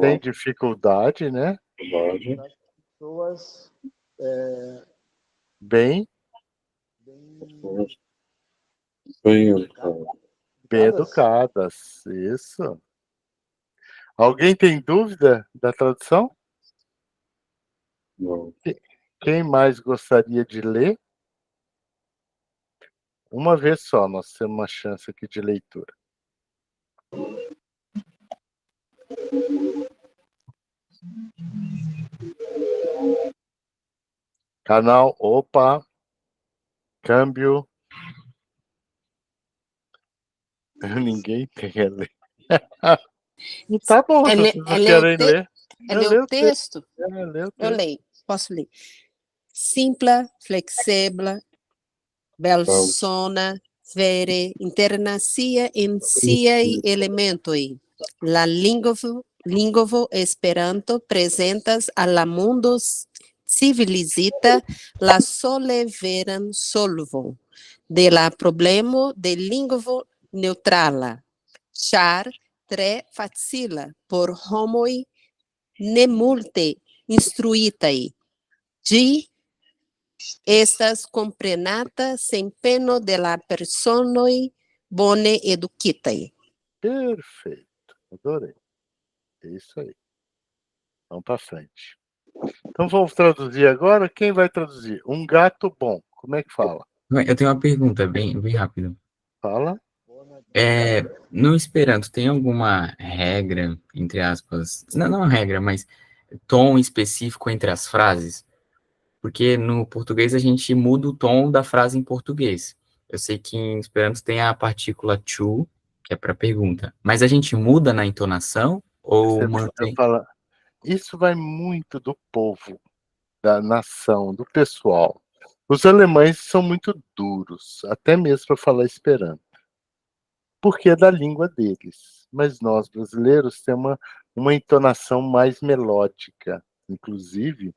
Tem dificuldade, né? Pessoas bem educadas. Isso. Alguém tem dúvida da tradução? Não. Quem mais gostaria de ler? Uma vez só, nós temos uma chance aqui de leitura. Canal, opa, câmbio. Ninguém quer ler. Tá bom, se vocês não querem ler. É ler o texto? Eu leio, posso ler. Simpla, flexibla, belsona, vere, internacia in siaj elementoj. La lingvo Esperanto prezentas al la mundo civilizita la sole veran solvon de la problemo de lingvo neutrala, ĉar tre facila por homoj ne multe instruitaj. Ĝi estas komprenata sen peno de la personoj bone edukitaj. Perfeito, adorei. É isso aí. Vamos para frente. Então vamos traduzir agora. Quem vai traduzir? Um gato bom. Como é que fala? Eu tenho uma pergunta bem rápida. Fala. No Esperanto, tem alguma regra, entre aspas, não regra, mas tom específico entre as frases? Porque no português a gente muda o tom da frase em português. Eu sei que em Esperanto tem a partícula to, que é para pergunta, mas a gente muda na entonação ou Você mantém? fala. Isso vai muito do povo, da nação, do pessoal. Os alemães são muito duros, até mesmo para falar Esperanto, porque é da língua deles. Mas nós, brasileiros, temos uma entonação mais melódica. Inclusive,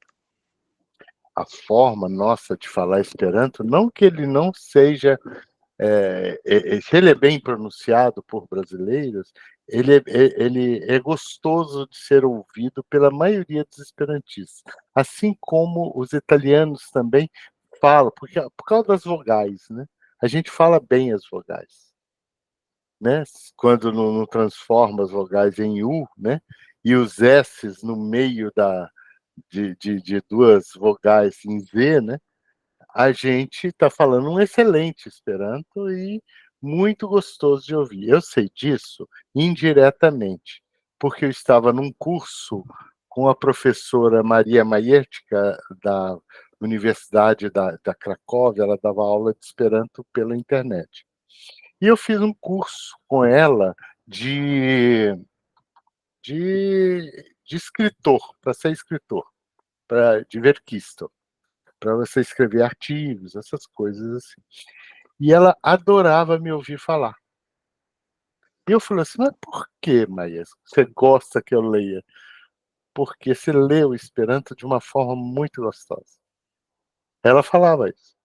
a forma nossa de falar Esperanto, não que ele não seja, se ele é bem pronunciado por brasileiros, ele é gostoso de ser ouvido pela maioria dos esperantistas, assim como os italianos também falam, porque por causa das vogais, né? A gente fala bem as vogais, né? Quando não transforma as vogais em U, né? E os S's no meio de duas vogais em Z, né? A gente está falando um excelente Esperanto e muito gostoso de ouvir. Eu sei disso indiretamente, porque eu estava num curso com a professora Maria Majertka, da Universidade da Cracóvia, ela dava aula de Esperanto pela internet. E eu fiz um curso com ela de escritor, para ser escritor, de verquisto, para você escrever artigos, essas coisas assim. E ela adorava me ouvir falar. E eu falei assim, mas por que, Maia, você gosta que eu leia? Porque você lê o Esperanto de uma forma muito gostosa. Ela falava isso.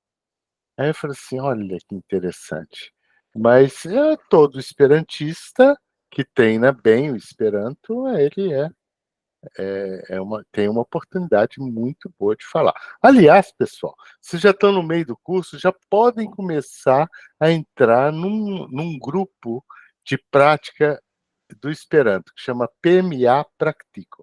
Aí eu falei assim, olha que interessante. Mas todo esperantista que treina bem o Esperanto, ele tem uma oportunidade muito boa de falar. Aliás, pessoal, vocês já estão no meio do curso, já podem começar a entrar num grupo de prática do Esperanto, que chama PMA Practico.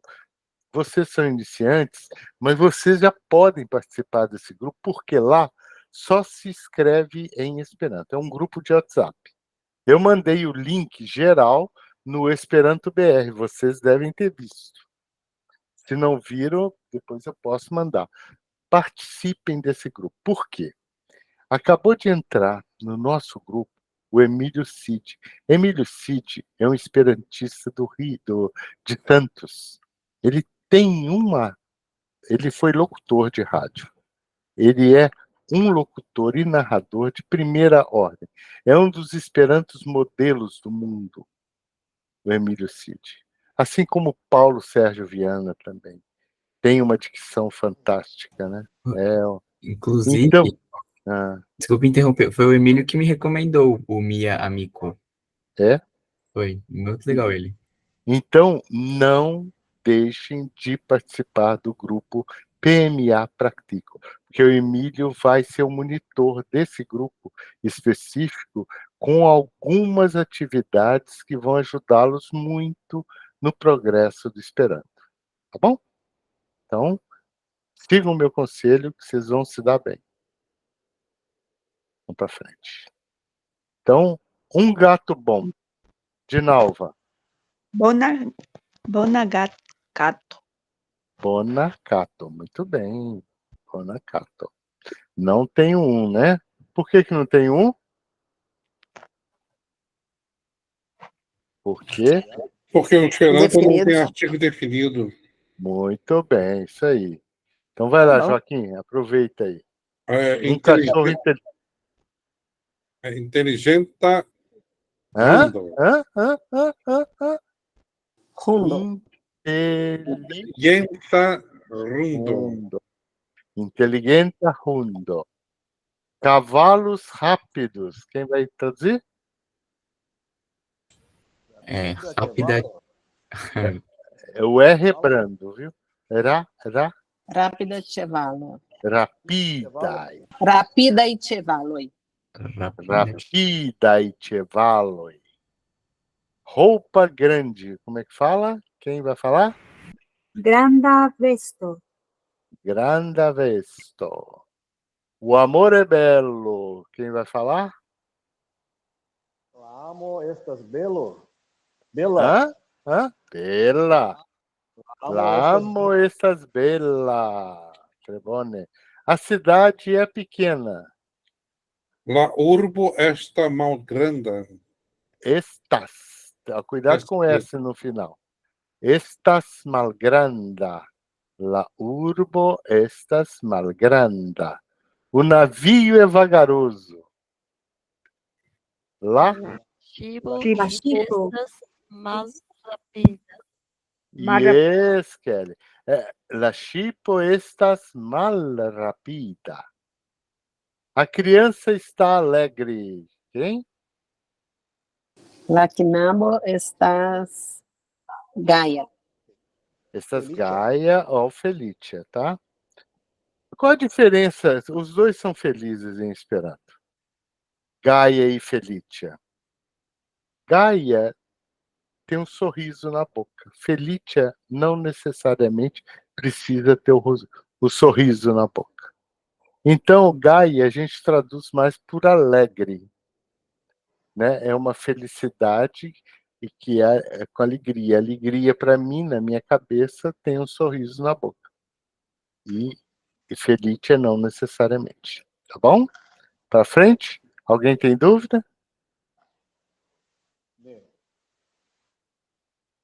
Vocês são iniciantes, mas vocês já podem participar desse grupo, porque lá só se escreve em Esperanto. É um grupo de WhatsApp. Eu mandei o link geral no Esperanto BR, vocês devem ter visto. Se não viram, depois eu posso mandar. Participem desse grupo. Por quê? Acabou de entrar no nosso grupo o Emílio Cid. Emílio Cid é um esperantista do Rio, de Santos. Ele foi locutor de rádio. Ele é um locutor e narrador de primeira ordem. É um dos esperantos modelos do mundo, o Emílio Cid. Assim como Paulo Sérgio Viana também. Tem uma dicção fantástica, né? Inclusive, Então, desculpa interromper, foi o Emílio que me recomendou o Mia Amico. É? Foi, muito legal ele. Então, não deixem de participar do grupo PMA Practico, porque o Emílio vai ser o monitor desse grupo específico com algumas atividades que vão ajudá-los muito no progresso do Esperanto. Tá bom? Então, sigam o meu conselho que vocês vão se dar bem. Vamos para frente. Então, um gato bom. Dinalva. Bonagato. Bonacato. Muito bem. Bonacato. Não tem um, né? Por que não tem um? Por quê? Porque o Esperanto não tem Definido. artigo definido. Muito bem, isso aí. Então vai lá, Joaquim, aproveita aí. Um cachorro inteligente. Inteligenta Rundo. Inteligenta rundo. Inteligenta rundo. Cavalos rápidos. Quem vai traduzir? Rápida. O R é brando, viu? Rápida cevalo. Rapida. Rapida e cevalo. Rapida e cevalo. Roupa grande. Como é que fala? Quem vai falar? Granda vesto. Granda vesto. O amor é belo. Quem vai falar? Amo estas belo. Bela. Hã? Bella. Amo Amo estas bella. Trebone. A cidade é pequena. La urbo esta malgranda. Estas. Cuidado com S no final. Estas malgranda. La urbo estas malgranda. O navio é vagaroso. Lá, Chibo Chibo. estas malrapida. yes, Kelly. La ŝipo estas malrapida. A criança está alegre. Quem? La knabo estas gaia. Estas Felicia. Gaia ou Felicia, tá? Qual a diferença? Os dois são felizes em Esperanto. Gaia e Felicia. Gaia tem um sorriso na boca. Felicia não necessariamente precisa ter o sorriso na boca. Então, Gaia a gente traduz mais por alegre, né? É uma felicidade e que é com alegria. Alegria, para mim, na minha cabeça, tem um sorriso na boca. E Felicia não necessariamente. Tá bom? Para frente? Alguém tem dúvida?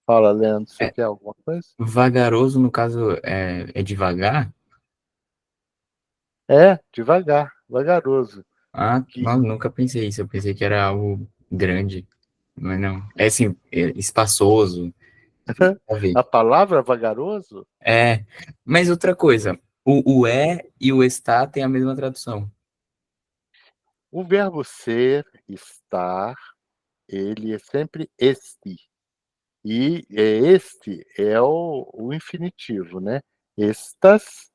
Fala, Leandro, você quer alguma coisa? Vagaroso, no caso, é devagar? É, devagar, vagaroso. Ah, Que- não, nunca pensei isso. Eu pensei que era algo grande. Mas não. É assim, espaçoso. A ver. A palavra vagaroso? É. Mas outra coisa. O é e o está tem a mesma tradução. O verbo ser, estar, ele é sempre este. E este é o infinitivo, né? Estas,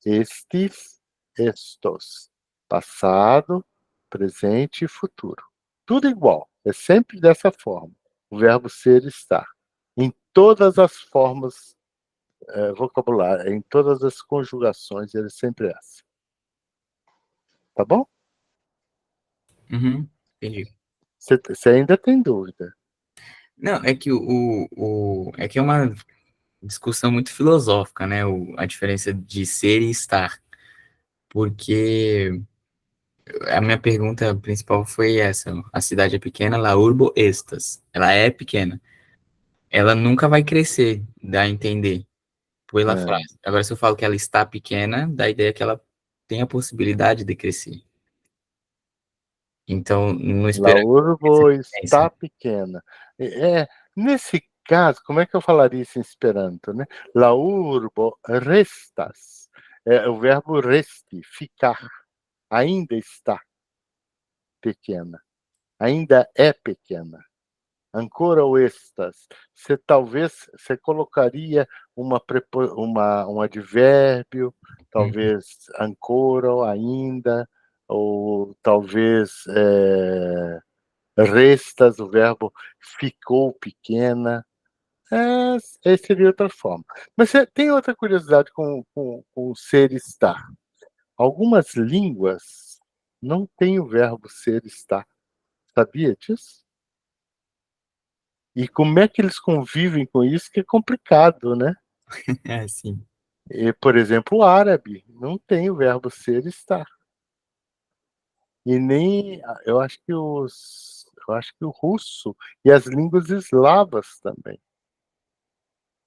estes, estos. Passado, presente e futuro. Tudo igual. É sempre dessa forma. O verbo ser, estar. Em todas as formas vocabulárias, em todas as conjugações, ele é sempre essa. Tá bom? Uhum, entendi. Você ainda tem dúvida? Não, é que é que é uma discussão muito filosófica, né? A diferença de ser e estar. Porque a minha pergunta principal foi essa. A cidade é pequena, la urbo estas. Ela é pequena. Ela nunca vai crescer, dá a entender, pela É. frase. Agora, se eu falo que ela está pequena, dá a ideia que ela tem a possibilidade de crescer. Então, não La espera urbo essa está pequena. Nesse caso, como é que eu falaria isso em Esperanto, né? La urbo restas. É o verbo resti, ficar. Ainda está pequena. Ainda é pequena. Ancora o estas. Você colocaria um advérbio, talvez ancora, ainda, ou talvez restas, o verbo ficou pequena. Essa seria outra forma. Mas tem outra curiosidade com o ser estar. Algumas línguas não têm o verbo ser estar. Sabia disso? E como é que eles convivem com isso que é complicado, né? É, sim. Por exemplo, o árabe não tem o verbo ser estar. E nem, eu acho que o russo e as línguas eslavas também.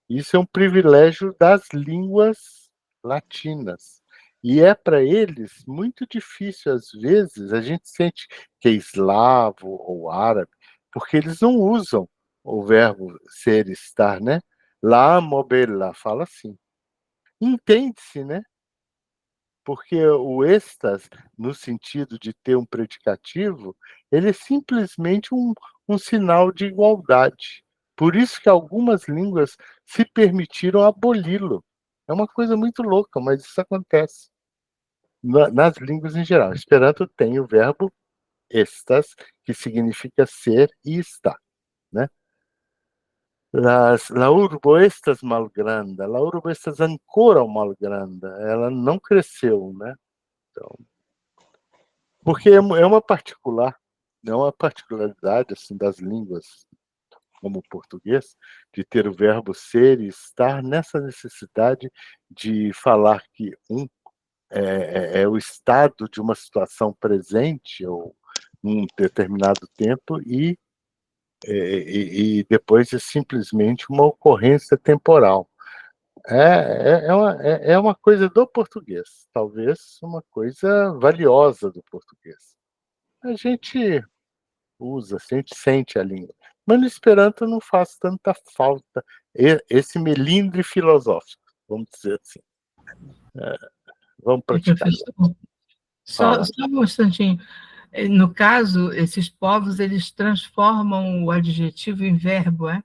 Isso é um privilégio das línguas latinas. E é para eles muito difícil, às vezes, a gente sente que é eslavo ou árabe, porque eles não usam o verbo ser, estar, né? Lá, mobela, fala assim. Entende-se, né? Porque o estas, no sentido de ter um predicativo, ele é simplesmente um sinal de igualdade. Por isso que algumas línguas se permitiram aboli-lo. É uma coisa muito louca, mas isso acontece nas línguas em geral. Esperanto tem o verbo estas, que significa ser e estar, né? La urbo estas malgranda. La urbo estas ancora malgranda. Ela não cresceu, né? Então, porque é uma particularidade assim das línguas como o português, de ter o verbo ser e estar nessa necessidade de falar que é o estado de uma situação presente ou num determinado tempo e depois é simplesmente uma ocorrência temporal. É uma coisa do português, talvez uma coisa valiosa do português. A gente usa, a gente sente a língua. Mas no Esperanto não faz tanta falta esse melindre filosófico, vamos dizer assim. Vamos praticar. Professor, só um instantinho. No caso, esses povos, eles transformam o adjetivo em verbo, é?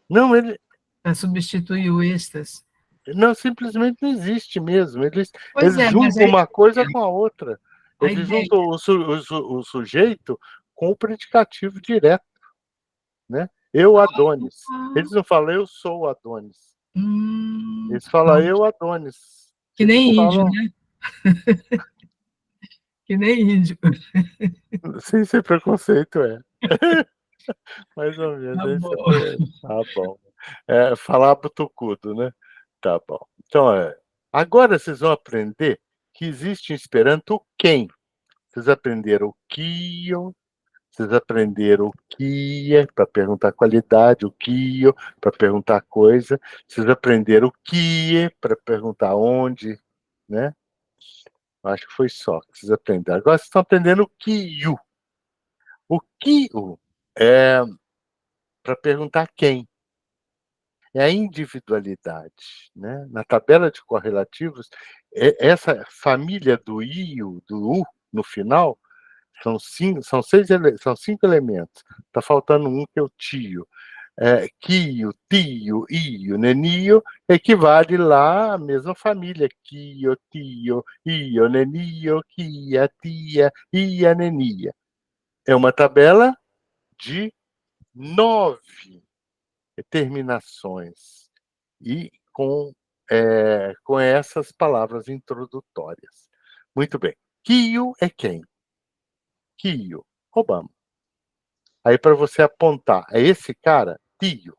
Não, ele Para substituir o estas. não, simplesmente não existe mesmo. Eles Pois é, mas juntam uma coisa com a outra. a Eles ideia. juntam o sujeito com o predicativo direto, né? Eu, Adonis. Eles não falam eu sou Adonis. Eles falam eu, Adonis. Que nem Eles índio, falam... né? Que nem índio. Sem preconceito, é. Mais ou menos. Tá bom. Tá bom. Falar butucudo, né? Tá bom. Então, agora vocês vão aprender que existe em Esperanto o quem. Vocês aprenderam o kio, vocês aprenderam o kia para perguntar qualidade, o kio para perguntar coisa, vocês aprenderam o kie para perguntar onde, né? Acho que foi só que vocês aprenderam. Agora vocês estão aprendendo o kio. O kio é para perguntar quem. É a individualidade, né? Na tabela de correlativos, essa família do io, do u no final, são cinco elementos. Está faltando um que é o tio. Kio, tio, io, nenio, equivale lá à mesma família. Kio, tio, io, nenio, kia, tia, ia, nenia. É uma tabela de 9 terminações e com essas palavras introdutórias. Muito bem. Kio é quem? Kio, Obama. Aí para você apontar, é esse cara? Tio,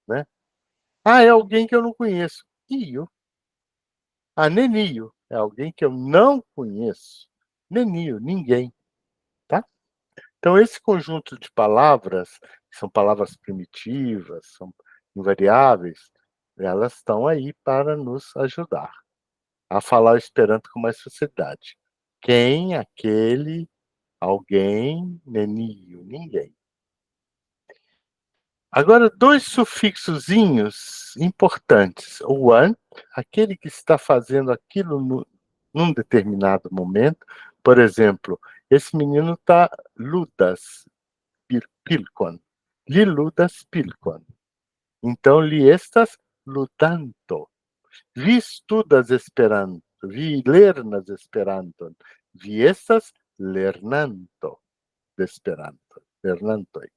né? É alguém que eu não conheço. Tio. Nenio, é alguém que eu não conheço. Nenio, ninguém, tá? Então esse conjunto de palavras, que são palavras primitivas, são invariáveis, elas estão aí para nos ajudar a falar o Esperanto com mais facilidade. Quem, aquele, alguém, nenio, ninguém. Agora, 2 sufixozinhos importantes. O an, aquele que está fazendo aquilo num determinado momento. Por exemplo, esse menino está ludas pilkon. Li ludas pilkon. Então, li estas ludando. Vi studas Esperanto. Vi lernas Esperanton. Vi estas lernanto de Esperanto. Lernantoj.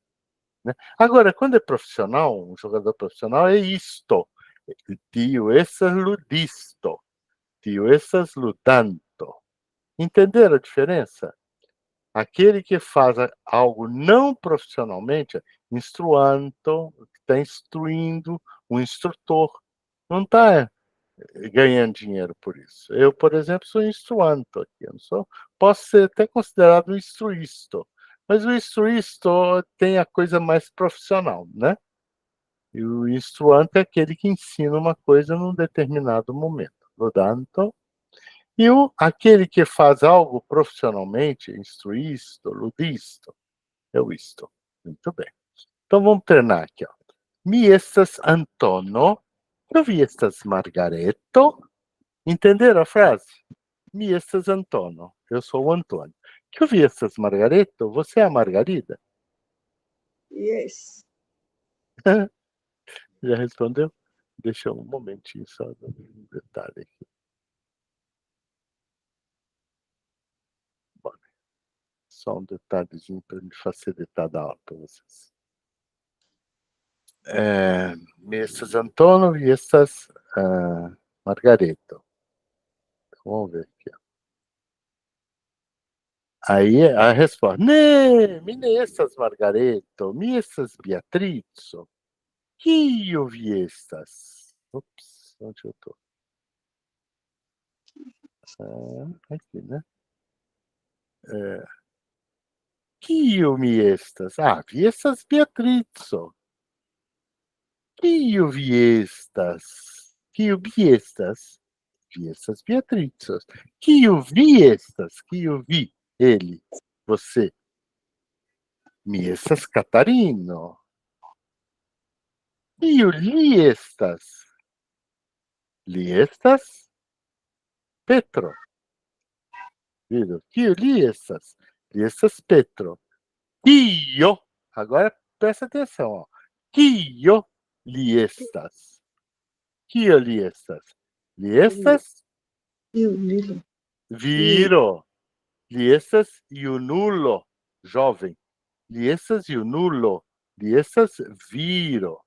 Né? Agora, quando é profissional, um jogador profissional é isto. Tio essas ludisto. Tio essas ludanto. Entenderam a diferença? Aquele que faz algo não profissionalmente, instruanto, está instruindo, um instrutor, não está ganhando dinheiro por isso. Eu, por exemplo, sou instruanto aqui, eu não sou, posso ser até considerado um instruisto, mas o instruisto tem a coisa mais profissional, né? E o instruante é aquele que ensina uma coisa num determinado momento. Portanto, e aquele que faz algo profissionalmente, instruisto, ludisto, é o isto. Muito bem. Então vamos treinar aqui. Ó. Mi estas Antono, eu vi estas Margareto. Entenderam a frase? Mi estas Antono, eu sou o Antônio. Que eu vi estas Margareto, você é a Margarida? Yes. Já respondeu? Deixa um momentinho só, um detalhe aqui. Bom, só um detalhezinho para me facilitar da aula para vocês. Mi estas Antonov e estas Margareto. Vamos ver aqui. Aí a resposta: Ne, mi ne estas Margareto, mi estas Beatrizo. Kiu vi estas? Ops, onde eu tô? Aqui, né? Kiu mi estas? Vi estas Beatrizo. Kiu vi estas? Kiu vi estas? Vi estas Beatrizo. Kiu vi estas? Kiu vi? Ele, você. Mi estas Catarino. Kiu li estas? Li estas Petro. Viu? Kiu li estas? Li estas Petro. Kiu, agora presta atenção, ó. Kiu li estas? Kiu li estas? Li estas viro. Li estas junulo, jovem. Li estas junulo. Li estas viro.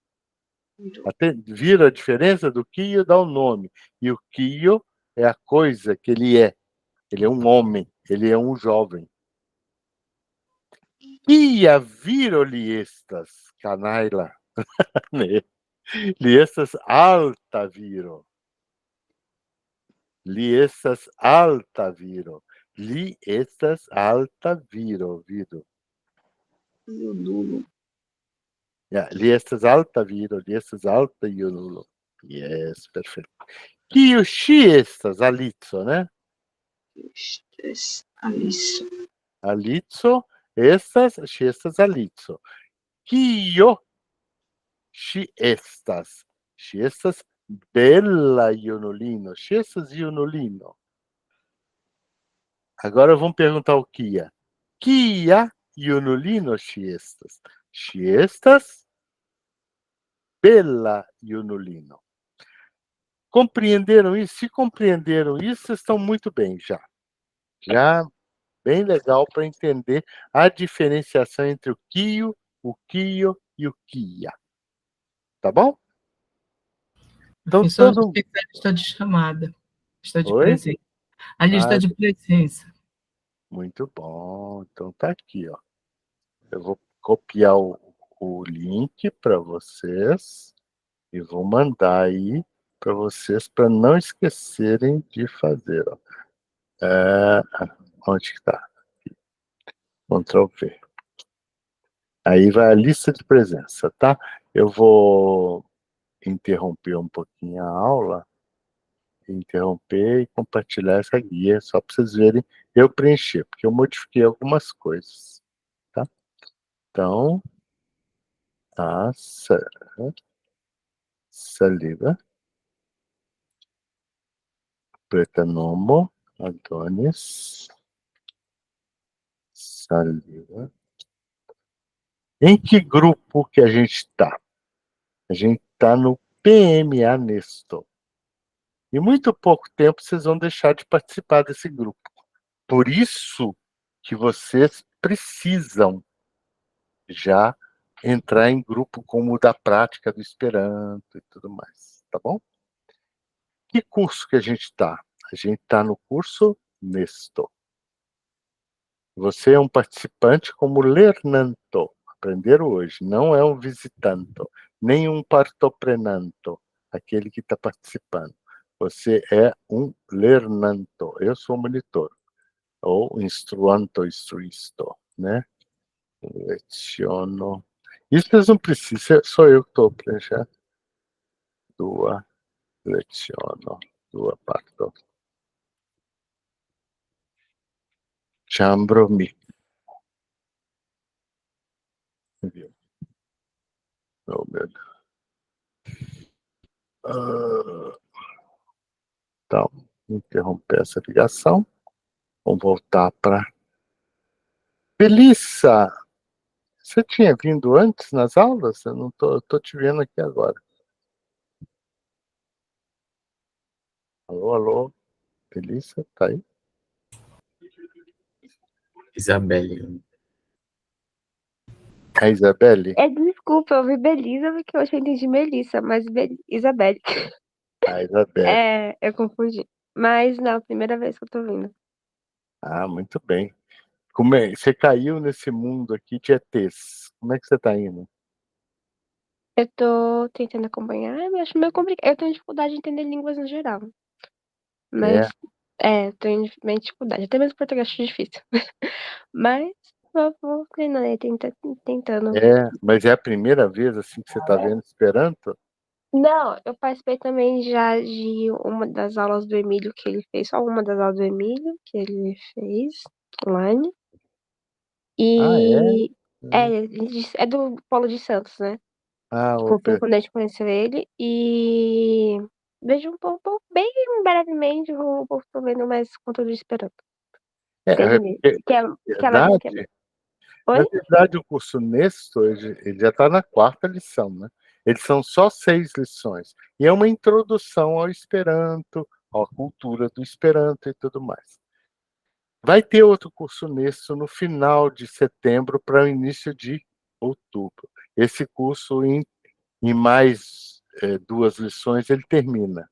Vira a diferença do Kio dá o nome. E o Kio é a coisa que ele é. Ele é um homem. Ele é um jovem. Kia viro li estas, canaila. Li estas alta viro. Li estas alta viro. Li estas alta viro. Vido. Li estas alta viro. Li estas alta junulo. Yes, perfeito. Kiu ŝi estas? Alico, né? Alico estas, ŝi estas Alico. Kio ŝi estas? Ŝi estas bela junulino. Ŝi estas junulino. Agora vamos perguntar o Kia. Kia junulino ŝi estas? Ŝi estas bela junulino. Compreenderam isso? Se compreenderam isso, estão muito bem já. Já bem legal para entender a diferenciação entre o Kio e o Kia. Tá bom? Então, Professor, todo... a lista de chamada. Lista de Oi? presença. A lista de presença. Muito bom. Então tá aqui, ó. Eu vou copiar o link para vocês e vou mandar aí para vocês para não esquecerem de fazer. Ó. Onde que tá? Ctrl V. Aí vai a lista de presença, tá? Eu vou interromper um pouquinho a aula, interromper e compartilhar essa guia, só para vocês verem eu preencher, porque eu modifiquei algumas coisas, tá? Então, saliva, Pretanomo, Adonis, saliva. Em que grupo que a gente está? A gente está no PMA Nestor. Em muito pouco tempo vocês vão deixar de participar desse grupo. Por isso que vocês precisam já entrar em grupo como o da prática do Esperanto e tudo mais, tá bom? Que curso que a gente está? A gente está no curso Nestor. Você é um participante como Lernanto, aprender hoje, não é um visitanto, nem um partoprenanto, aquele que está participando. Você é um Lernanto, eu sou monitor, ou instruanto, instruisto, né? Leciono. Isso vocês não precisam, sou eu que estou preenchendo. Dua, leciono, dua parto. Chambromi. Viu? Oh, meu Deus. Então, interromper essa ligação. Vamos voltar para... Belissa! Você tinha vindo antes nas aulas? Eu não tô te vendo aqui agora. Alô, alô? Belissa, tá aí? Isabelle. A Isabelle? Desculpa, eu vi Belisa porque eu já entendi Melissa, mas Isabelle. A Isabelle. Eu confundi. Mas não, primeira vez que eu tô vindo. Ah, muito bem. Você caiu nesse mundo aqui de ETs. Como é que você está indo? Eu tô tentando acompanhar, eu acho meio complicado. Eu tenho dificuldade de entender línguas no geral. Mas, tenho meio dificuldade. Até mesmo português acho difícil. Mas, vou treinando aí, tentando. Mas é a primeira vez assim que você está vendo Esperanto? Não, eu participei também já de uma das aulas do Emílio que ele fez, só uma das aulas do Emílio que ele fez online. Ah, é? É do Polo de Santos, né? Ah, Foi quando a gente conheceu ele. E vejo um pouco, bem brevemente, o povo tô vendo mais conteúdo de Esperanto. Entendi. Que é mais do que verdade, Oi? na verdade, o curso Nestor, ele já está na 4ª lição, né? Eles são só 6 lições. E é uma introdução ao Esperanto, à cultura do Esperanto e tudo mais. Vai ter outro curso Nestor no final de setembro para o início de outubro. Esse curso, em mais 2 lições, ele termina.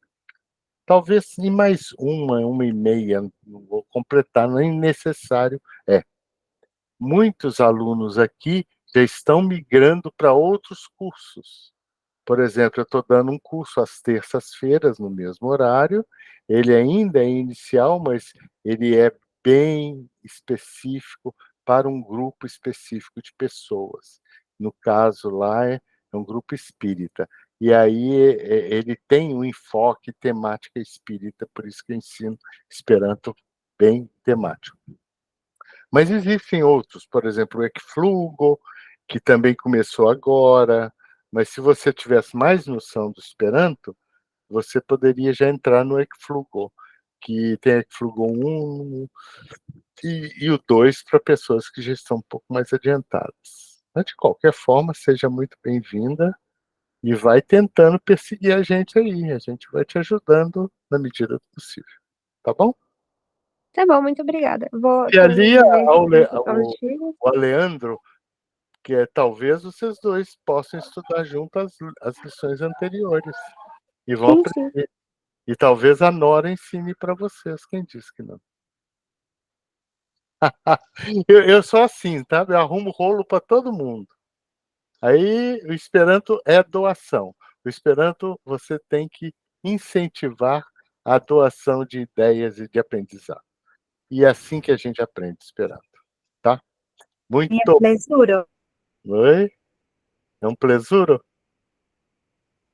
Talvez em mais uma e meia, não vou completar, nem necessário. Muitos alunos aqui já estão migrando para outros cursos. Por exemplo, eu estou dando um curso às terças-feiras, no mesmo horário. Ele ainda é inicial, mas ele é bem específico para um grupo específico de pessoas. No caso lá, é um grupo espírita. E aí ele tem um enfoque temática espírita, por isso que eu ensino Esperanto bem temático. Mas existem outros, por exemplo, o Ekflugo, que também começou agora, mas se você tivesse mais noção do Esperanto, você poderia já entrar no Ekflugo, que tem Ekflugo 1 e o 2 para pessoas que já estão um pouco mais adiantadas. Mas, de qualquer forma, seja muito bem-vinda e vai tentando perseguir a gente aí. A gente vai te ajudando na medida do possível. Tá bom? Tá bom, muito obrigada. E ali Contigo. o Aleandro, que talvez vocês dois possam estudar juntos as lições anteriores e vão Sim. aprender. E talvez a Nora ensine para vocês. Quem disse que não? Eu sou assim, tá? Eu arrumo rolo para todo mundo. Aí o Esperanto é doação. O Esperanto você tem que incentivar a doação de ideias e de aprendizado. E é assim que a gente aprende Esperanto, tá? Muito. Plesuro. Oi? É um plesuro?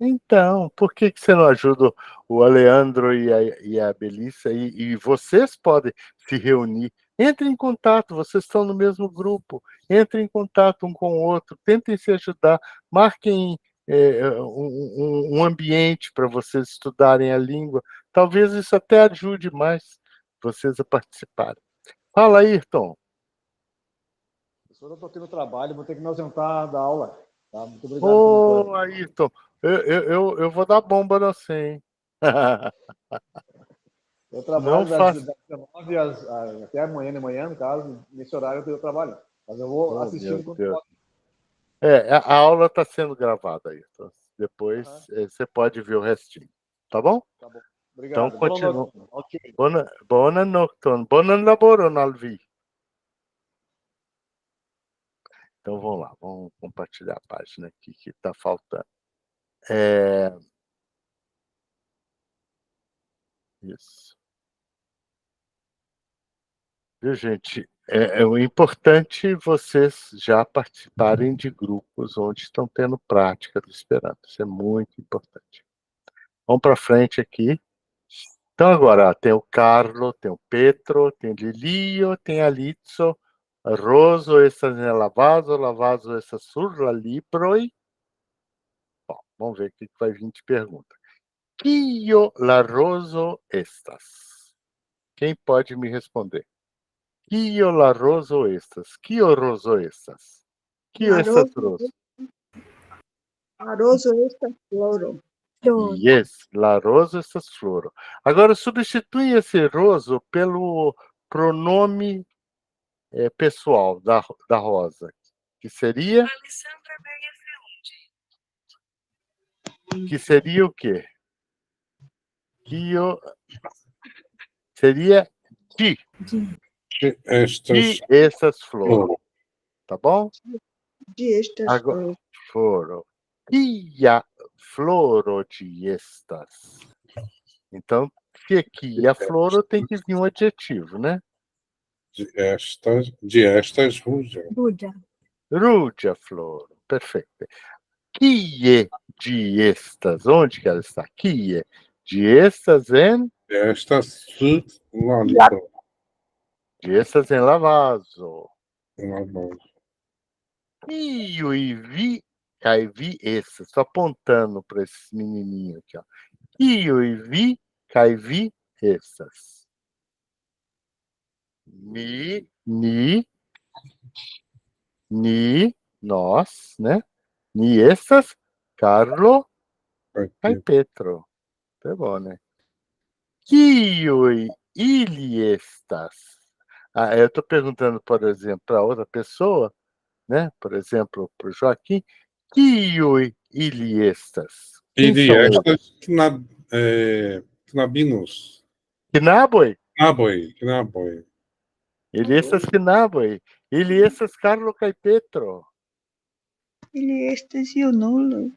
Então, por que você não ajuda o Aleandro e a Belissa? E vocês podem se reunir. Entrem em contato, vocês estão no mesmo grupo. Entrem em contato um com o outro, tentem se ajudar. Marquem um ambiente para vocês estudarem a língua. Talvez isso até ajude mais vocês a participarem. Fala, Ayrton. Professor, eu estou aqui no trabalho, vou ter que me ausentar da aula. Tá? Muito obrigado. Ayrton, eu vou dar bomba no você, hein? Eu trabalho das 19 até amanhã de manhã, no caso, nesse horário eu trabalho. Mas eu vou assistindo quando posso. A aula está sendo gravada, Ayrton. Depois você pode ver o restinho. Tá bom? Tá bom. Obrigado. Então, continua. Boa noite. Bom laboro, Nalvi. Então, vamos lá. Vamos compartilhar a página aqui que está faltando. Isso. Viu, gente? É importante vocês já participarem de grupos onde estão tendo prática do Esperanto. Isso é muito importante. Vamos para frente aqui. Então, agora, tem o Carlo, tem o Petro, tem o Lilio, tem a Lizzo, Roso, estas Lavaso, Lavaso, estas surla libroi. Bom, vamos ver o que vai vir de pergunta. Quio la Roso estas? Quem pode me responder? Quio la Roso estas? Quio Roso estas? Quio estas Roso? La roso estas floro. Yes, la Roso estas floro. Agora, substitui esse Roso pelo pronome pessoal da Rosa. Que seria? Que seria o quê? Seria de essas flores. Tá bom? De estas Agora, floro. Quia floro de estas. Então, se aqui a floro tem que vir um adjetivo, né? De estas ruja. Ruja. Floro. Perfeito. Quie de estas. Onde que ela está? Quie de estas em... Estas De estas em lavazo. lavazo. Io e vi... Aí vi essas. Estou apontando para esses menininhos aqui, ó. Io e vi... Cai vi essas. Ni, nós, né? Ni essas, Carlo, cai Petro. Tá bom, né? Kioi ili estas. Eu estou perguntando, por exemplo, para outra pessoa, né? Por exemplo, para o Joaquim, Kioi ili estas. Ili estas knabinos. Knaboi? Knaboi. Ili estas knaboi. Ili estas Carlo kaj Petro. Ili estas junulo.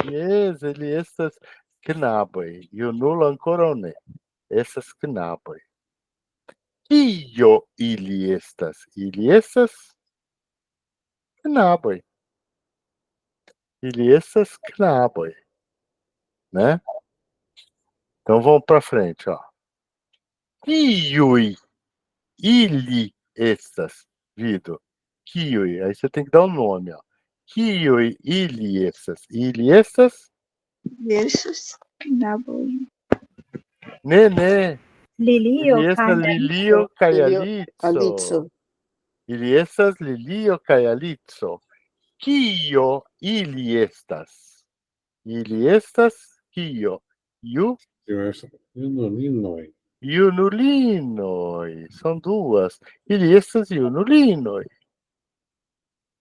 Yes, ili estas knaboj. Junulo ankoraŭ ne. Estas knaboj. Kio ili estas? Ili estas knaboj. Ili estas knaboj. Né? Então vamos para frente, ó. Kiui ili estas, Vido. Kiui, aí você tem que dar um nome, ó. Kiui ili estas. Ili estas? Essas knaboj. Né. Lilio, Ili estas Lilio kaj Alico. Ili estas Lilio kaj Alico. Kio ili estas? Ili estas kio? Junulinoj. São duas. Ili estas junulinoj.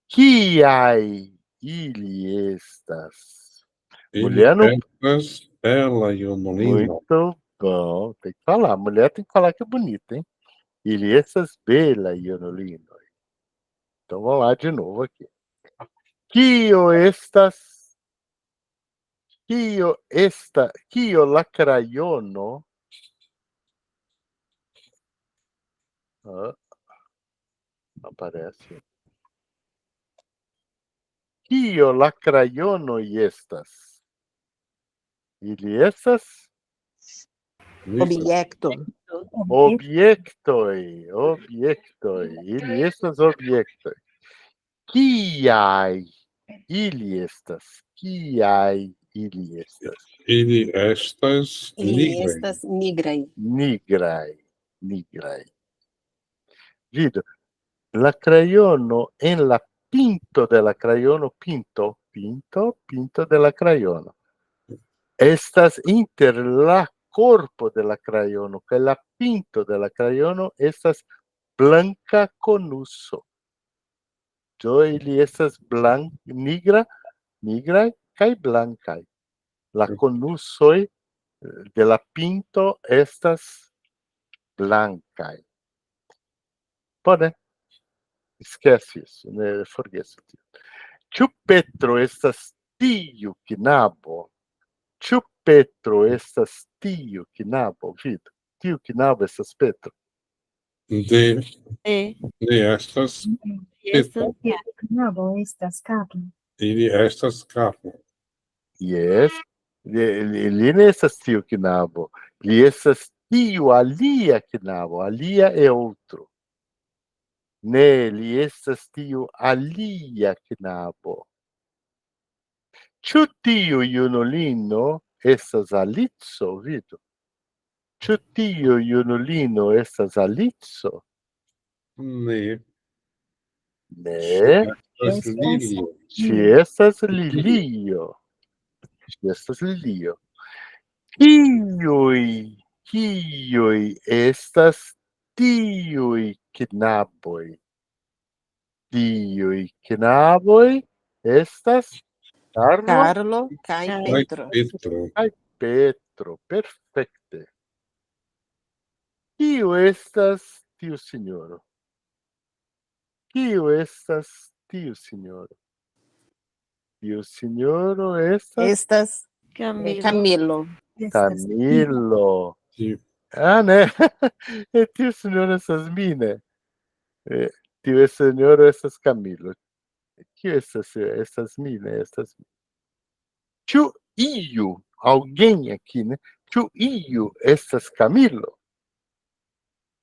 Kiai ili estas? Mulher não... Estas bela junulino. Muito bom. Tem que falar. Mulher tem que falar que é bonita, hein? Ili estas bela junulinoj. Então vamos lá de novo aqui. Kio la crayono? Aparece. Kio la crayono estas? Ili estas? Objektoj. Objektoj. Ili estas objektoj. Kiaj ili estas? Kiaj ili estas? Ili estas Nigraj. Nigraj. Vido, la crayono en la pinto de la crayono, pinto de la crayono. Estas inter la corpo de la crayono, que la pinto de la crayono estas blanca conuso. Do ili estas nigraj kaj blankaj. La conusoj de la pinto estas blankaj. Pode? Esquece isso, né? Forget it. Ĉu Petro estas tiu knabo? Ĉu Petro estas tiu knabo? Vidu, tiu knabo estas Petro. de estas Petro. Knabo estas Carlo. Ili estas Carlo. Yes. Li ne estas tiu knabo. Li estas tiu alia knabo. Alia é outro. Ne, li estas tiu alia knabo. Ĉu tiu junulino estas Alico, Vidu? Ĉu tiu junulino estas Alico? Ne. Ne. Estas Lilio. Ŝi estas Lilio. Kiuj estas tiuj knaboj? Tiuj Kai knaboj estas Carlo Carlo kaj Kaj Petro. Petro. kaj Petro. Perfekte. Kiu estas tiu sinjoro? Kiu estas tiu sinjoro? Tiu sinjoro estas Estas Camilo. Camilo. Camilo. Sim. Ah, né? E tiu sinjoro estas mi, né? Tiu sinjoro estas Camilo. Kiu estas mi, né? Estas mi. Ĉu iu, alguém aqui, né? Ĉu iu estas Camilo?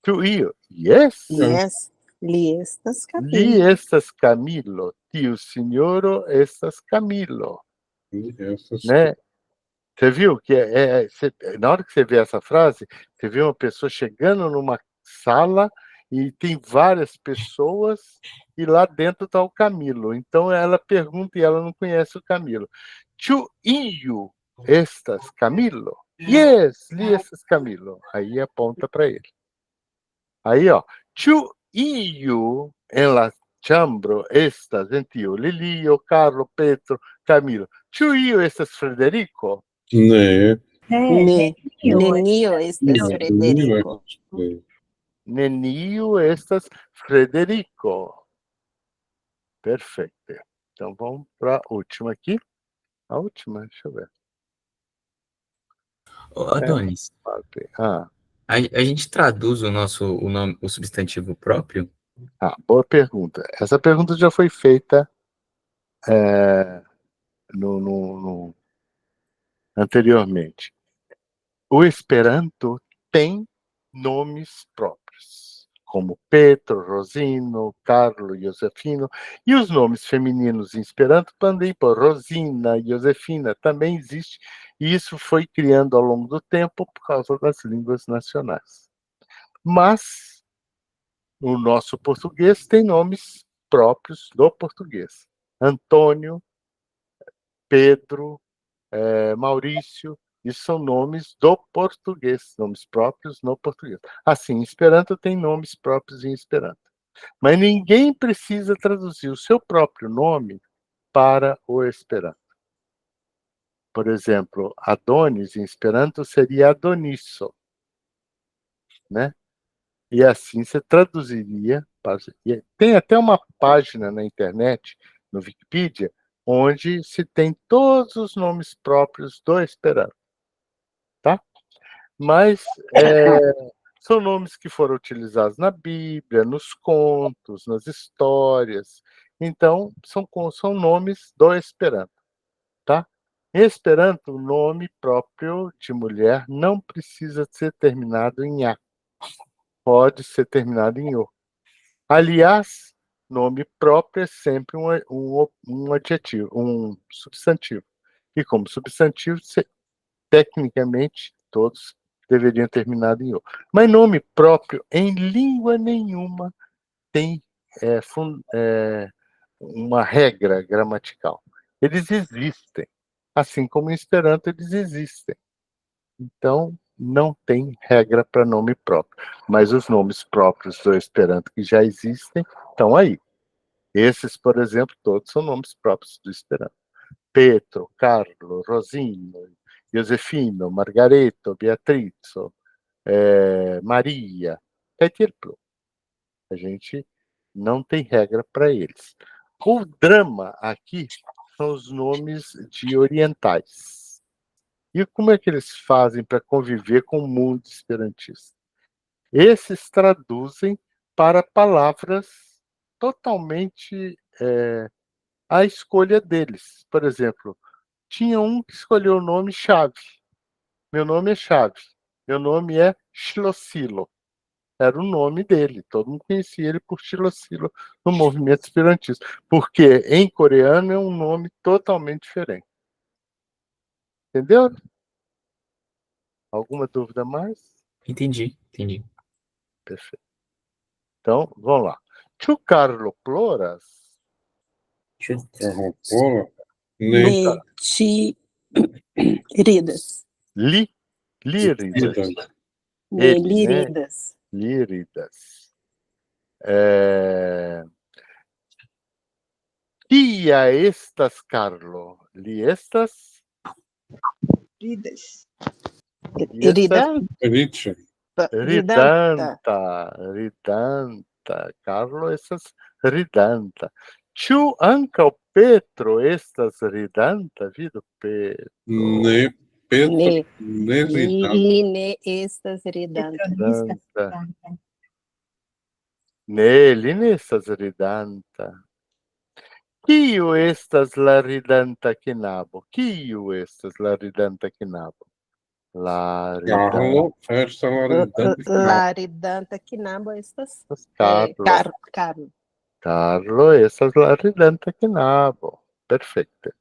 Ĉu iu? Yes. Yes. Li estas Li Camilo. estas Camilo. Tiu sinjoro estas Camilo. Essas Né? Você viu que na hora que você vê essa frase, você vê uma pessoa chegando numa sala e tem várias pessoas e lá dentro está o Camilo. Então ela pergunta e ela não conhece o Camilo. Ĉu iu estas Camilo? Yes, li estas Camilo. Aí aponta para ele. Aí, ó. Ĉu iu en la ĉambro estas en tiu Lilio, Carlo, Petro, Camilo. Ĉu iu estas Frederico? né? Ne. Nenio. Nenio estas Frederico. Nenio estas Frederico. Perfeito. Então vamos para a última aqui. A última, deixa eu ver. Ô, Adonis, a gente traduz o substantivo próprio? Boa pergunta. Essa pergunta já foi feita anteriormente. O Esperanto tem nomes próprios, como Petro, Rosino, Carlo, Josefino, e os nomes femininos em Esperanto também, por Rosina, Josefina, também existe, e isso foi criando ao longo do tempo por causa das línguas nacionais. Mas o nosso português tem nomes próprios do português. Antônio, Pedro, Maurício, isso são nomes do português, nomes próprios no português. Assim, Esperanto tem nomes próprios em Esperanto. Mas ninguém precisa traduzir o seu próprio nome para o Esperanto. Por exemplo, Adonis em Esperanto seria Adoniso, né? E assim você traduziria. Tem até uma página na internet, no Wikipedia, onde se tem todos os nomes próprios do Esperanto. Tá? Mas são nomes que foram utilizados na Bíblia, nos contos, nas histórias. Então, são nomes do Esperanto. Tá? Em Esperanto, o nome próprio de mulher não precisa ser terminado em A. Pode ser terminado em O. Aliás, nome próprio é sempre um adjetivo, um substantivo. E como substantivo, tecnicamente, todos deveriam terminar em O. Mas nome próprio, em língua nenhuma, tem uma regra gramatical. Eles existem. Assim como em Esperanto, eles existem. Então, não tem regra para nome próprio. Mas os nomes próprios do Esperanto que já existem estão aí. Esses, por exemplo, todos são nomes próprios do Esperanto. Petro, Carlo, Rosino, Josefino, Margareto, Beatrizzo, Maria, etc. A gente não tem regra para eles. O drama aqui são os nomes de orientais. E como é que eles fazem para conviver com o mundo esperantista? Esses traduzem para palavras totalmente à escolha deles. Por exemplo, tinha um que escolheu o nome Chave. Meu nome é Chave. Meu nome é Shlosilo. Era o nome dele. Todo mundo conhecia ele por Shlosilo no movimento esperantista. Porque em coreano é um nome totalmente diferente. Entendeu? Alguma dúvida mais? Entendi. Perfeito. Então, vamos lá. Tu Carlo Ploras? Líridas. Líridas. Líridas. Líridas. Kia estas, Carlo? Li estas? Ridas. Li estas Rich. ridanta. Ridanta. Carlo estas ridanta. Ĉu ankaŭ Petro estas ridanta? Vidu, Petro. Ne Petro, Ne. ne ridanta. Li ne estas ridanta. Ridanta. Ne, li ne estas ridanta. Kiu estas la ridanta knabo? Kiu estas la ridanta knabo? La ridanta Carlo estas la ridanta. La ridanta knabo estas Carlo. Carlo. Carlo estas la ridanta knabo. Perfekte.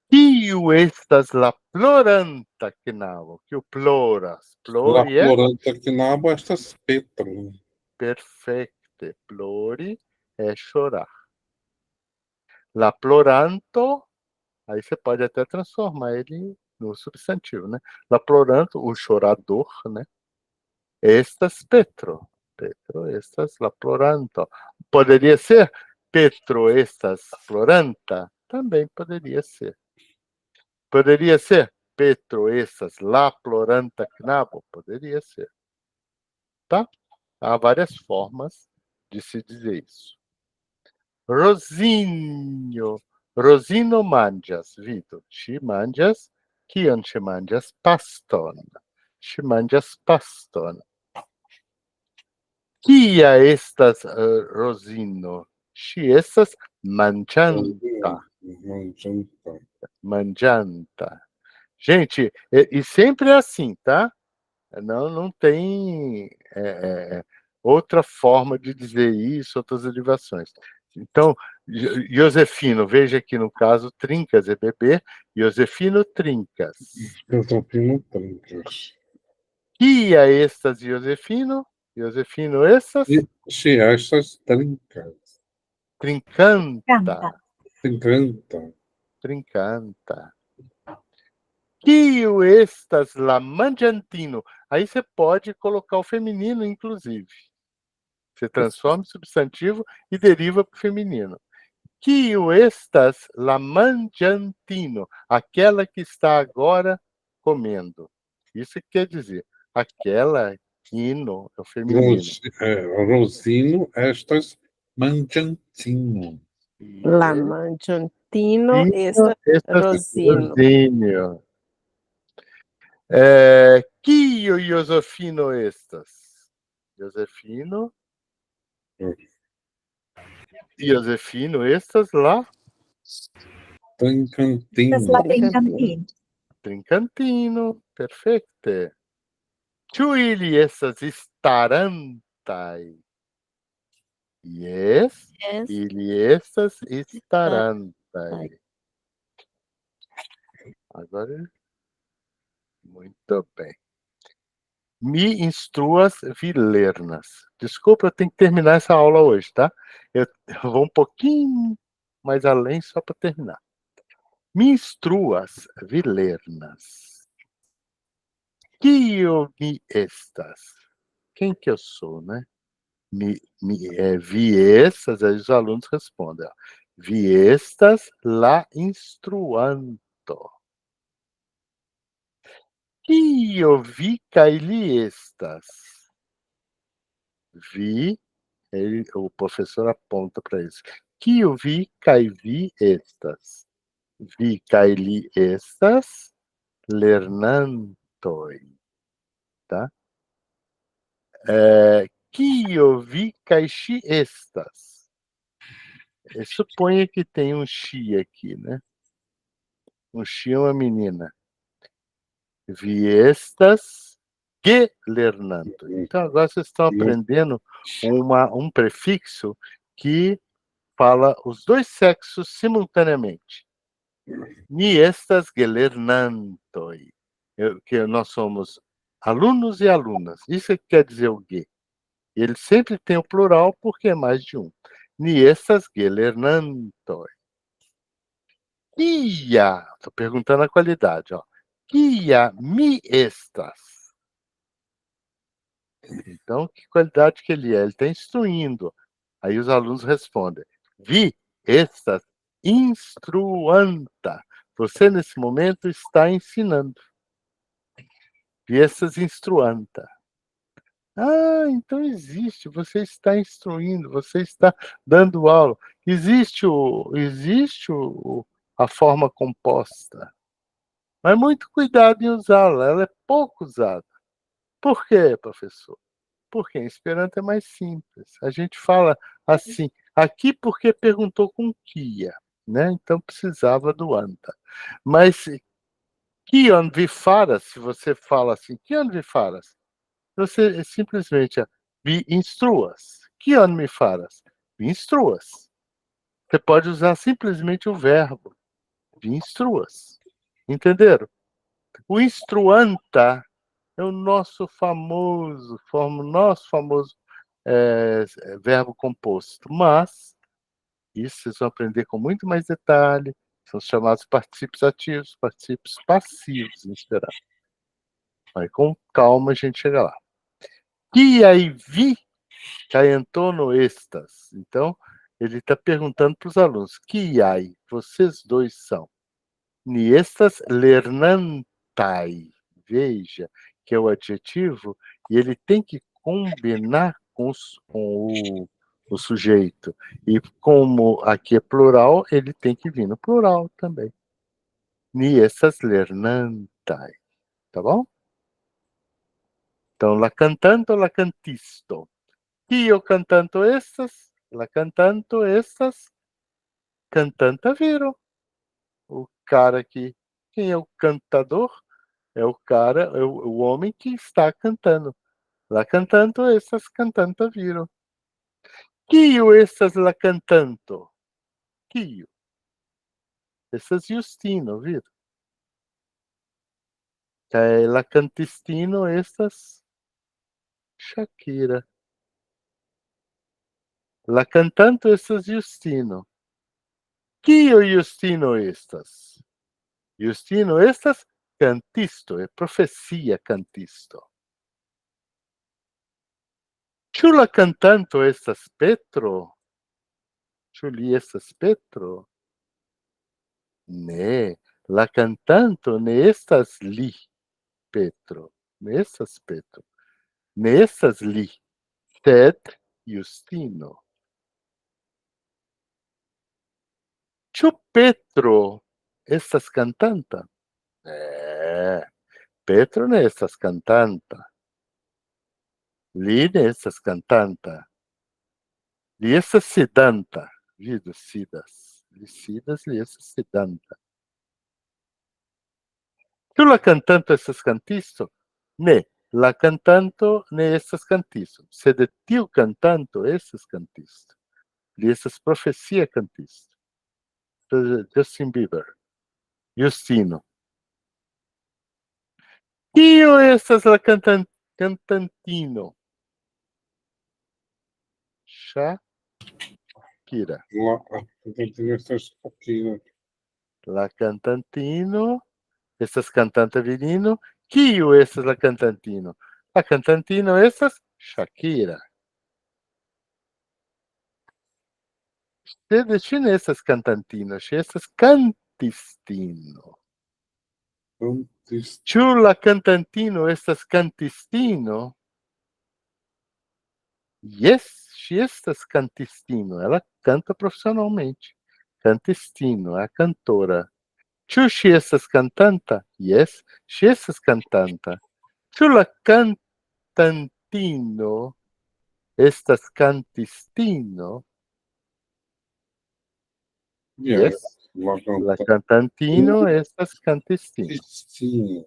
Kiu estas la ploranta knabo? Kiu ploras? La Plori é ploranta knabo estas Petro. perfekte. Plori é chorar. La ploranto, aí você pode até transformar ele no substantivo, né? La ploranto, o chorador, né? Estas Petro. Petro estas la ploranto. Poderia ser Petro estas ploranta? Também poderia ser. Poderia ser Petro estas la ploranta knabo? Poderia ser. Tá? Há várias formas de se dizer isso. Rosinho. Rosino manĝas, vidu. Ŝi manĝas. Kion ŝi manĝas? Paston. Ŝi manĝas paston. Kia estas Rosino? Ŝi estas manĝanta. Manĝanta. Gente, e sempre é assim, tá? Não tem outra forma de dizer isso, outras derivações. Então, Josefino, veja aqui no caso, trincas é beber, Josefino trincas. Josefino trincas. Kia estas Josefino? Josefino estas? Ŝi estas trincas. Trincanta. Trincanta. Trincanta. Kiu estas la manĝantino? Aí você pode colocar o feminino, inclusive. Você transforma o substantivo e deriva para o feminino. Kiu estas la manĝantino? Aquela que está agora comendo. Isso que quer dizer. Aquela ino é o feminino. Rosino estas manĝantino. La manĝantino estas Rosino. Kiu Josefino estas? Josefino? Josefino estas la trincantino. Trincantino, perfekte. Ĉu ili estas starantaj? Yes, ili estas starantaj. Agora, muito bem. Me instruas, vi lernas. Desculpa, eu tenho que terminar essa aula hoje, tá? Eu vou um pouquinho mais além só para terminar. Me instruas, vi lernas. Kio mi estas? Quem que eu sou, né? Vi estas, aí os alunos respondem. Ó. Vi estas la instruanto. Kio vi kaj li estas? Vi, o professor aponta para isso. Kio vi kaj vi estas? Vi kaj li estas lernantoj. Tá? Kio vi kaj ŝi estas? Suponha que tem um xi aqui, né? Um xi é uma menina. Vi estas que lernanto. Então, agora vocês estão aprendendo um prefixo que fala os dois sexos simultaneamente. Mi estas gelernantoj. Que nós somos alunos e alunas. Isso que quer dizer o ge. Ele sempre tem o plural porque é mais de um. Mi estas gelernantoj. Kia, estou perguntando a qualidade, ó. Kia mi estas? Então, que qualidade que ele é? Ele está instruindo. Aí os alunos respondem. Vi estas instruanta. Você, nesse momento, está ensinando. Piezas instruanta. Ah, então existe, você está instruindo, você está dando aula. Existe a forma composta. Mas muito cuidado em usá-la, ela é pouco usada. Por quê, professor? Porque em Esperanto é mais simples. A gente fala assim, aqui porque perguntou com Kia, né? Então precisava do anta. Mas Kion vi faras, se você fala assim, Kion vi faras, você simplesmente vi instruas. Kion me faras? Vi instruas. Você pode usar simplesmente o verbo vi instruas. Entenderam? O instruanta é o nosso famoso verbo composto. Mas isso vocês vão aprender com muito mais detalhe. São os chamados particípios ativos, particípios passivos em esperar. Mas com calma a gente chega lá. E aí vi caentou no estas. Então, ele está perguntando para os alunos, que aí vocês dois são? Ni estas lernantai. Veja que é o adjetivo e ele tem que combinar com o sujeito. E como aqui é plural, ele tem que vir no plural também. Ni estas lernantai. Tá bom? Então, la cantanto, la cantisto. Io cantanto estas, la cantanto estas, cantanta viro. O cara que... Quem é o cantador? É o cara, é o homem que está cantando. La cantanto estas, cantanta viro. Quio estas la cantanto? Quio? Estas Justino, viro. La cantistino estas Shakira. La cantanto estas Justino. Quio Justino estas? Justino estas cantisto, é profecia cantisto. Ĉu la cantanto estas Petro? Ĉu li estas Petro? Ne, la cantanto ne estas li, Petro. Ne estas Petro. Ne estas li, sed Justino. Ĉu Petro estas cantanta? Ne, Petro ne estas cantanta. Li ne estas cantanta. Li estas sidanta. Vidu, sidas. Li sidas, li estas sidanta. Ĉu la cantanto estas cantisto? Ne, la cantanto ne estas cantisto, sed tiu cantanto estas cantisto. Li estas profesia cantisto. Justin Bieber. Justino. Kio estas la cantantino? Shakira. La cantantino estas cantanta virino. Kiu estas la cantantino? La cantantino estas Shakira. Sed ŝi ne estas cantantino, ŝi estas cantistino. Ĉu la cantantino estas cantistino? Yes, ŝi estas cantistino. Ela canta profissionalmente. Cantistino, é a cantora. Ĉu ŝi estas cantanta? Yes, ŝi estas cantanta. Ĉu la cantantino estas cantistino? Yes, la cantantino estas cantistino.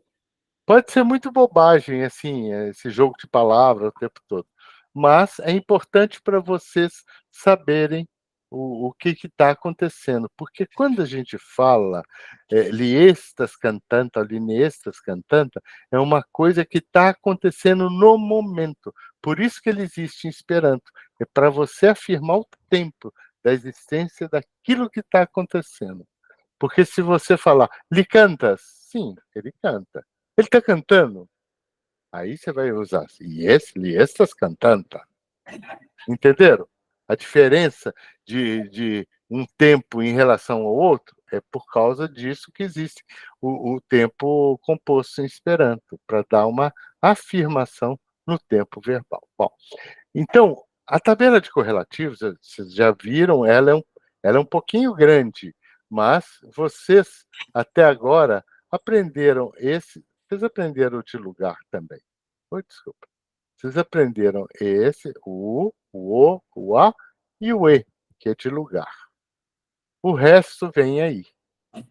Pode ser muito bobagem, assim, esse jogo de palavras o tempo todo. Mas é importante para vocês saberem o que está acontecendo. Porque quando a gente fala li estas cantanta, li ne estas cantanta, é uma coisa que está acontecendo no momento. Por isso que ele existe em Esperanto. É para você afirmar o tempo da existência daquilo que está acontecendo. Porque se você falar, li cantas? Sim, ele canta. Ele está cantando? Aí você vai usar, yes, li estas cantanta. Entenderam? A diferença de um tempo em relação ao outro, é por causa disso que existe o tempo composto em Esperanto, para dar uma afirmação no tempo verbal. Bom, então, a tabela de correlativos, vocês já viram, ela é um pouquinho grande, mas vocês, até agora, aprenderam vocês aprenderam de lugar também. Oi, desculpa. Vocês aprenderam esse, o a e o e, que é de lugar. O resto vem aí. O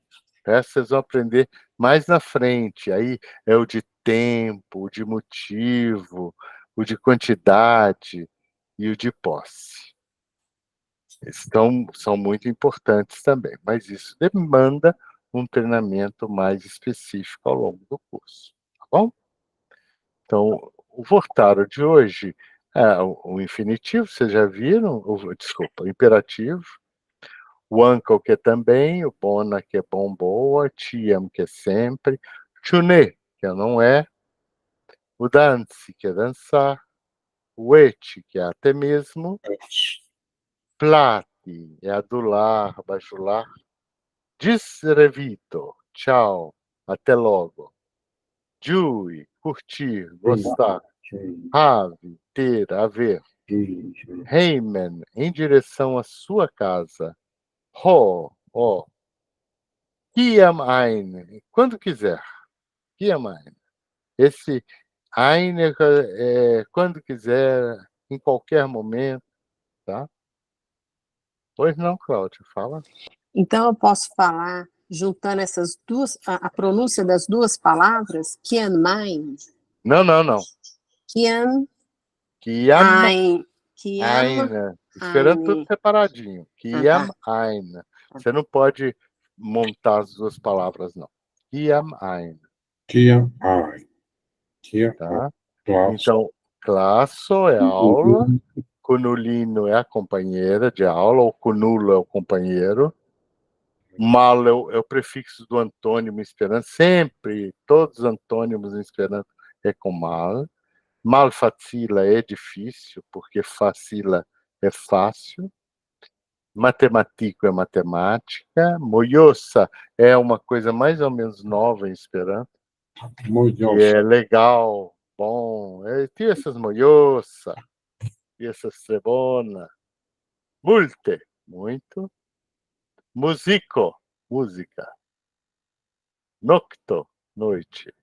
resto vocês vão aprender mais na frente. Aí é o de tempo, o de motivo, o de quantidade e o de posse. São muito importantes também, mas isso demanda um treinamento mais específico ao longo do curso. Tá bom? Então, o Vortaro de hoje é o infinitivo, vocês já viram? Desculpa, o imperativo. O uncle, que é também, o bona, que é bom, boa, tiam, que é sempre, chune, que é não é, o dance, que é dançar, o et, que é até mesmo, plati, é adular, bajular, disrevito, tchau, até logo, giui, curtir, gostar, have, ter, haver, heimen, em direção à sua casa, ho, ó, Kiam ein, quando quiser. Kiam ein. Esse ein é quando quiser, em qualquer momento, tá? Pois não, Cláudia, fala. Então, eu posso falar, juntando essas duas, a pronúncia das duas palavras, kian mein. Não. Kian Kiam ein. ein. Esperando tudo separadinho. Kiam ein. Você não pode montar as duas palavras, não. Kiam ein. Kiam ein. Tá? Então, classo é aula, cunulino é a companheira de aula, ou cunulo é o companheiro, mal é o prefixo do antônimo em Esperanto, sempre, todos os antônimos em Esperanto é com mal. Mal facila é difícil, porque facila é fácil. Matematico é matemática. Moiosa é uma coisa mais ou menos nova em Esperanto. E é legal, bom. Tem essas moiosa, e essas trebona. Multe, muito. Musico, música. Nocto, noite.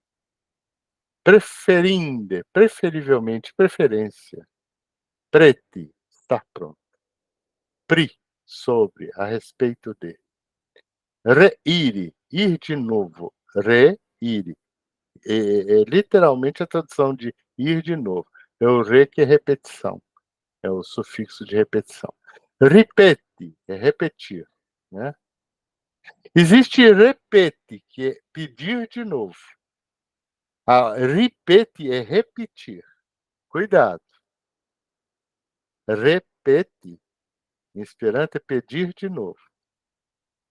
Preferinde, preferivelmente, preferência. Preti, estar pronto. Pri, sobre, a respeito de. Reire, ir de novo. Reire. É literalmente a tradução de ir de novo. É o re, que é repetição. É o sufixo de repetição. Ripeti, é repetir. Né? Existe repete, que é pedir de novo. Ripete é repetir. Cuidado. Repete, em Esperanto, é pedir de novo.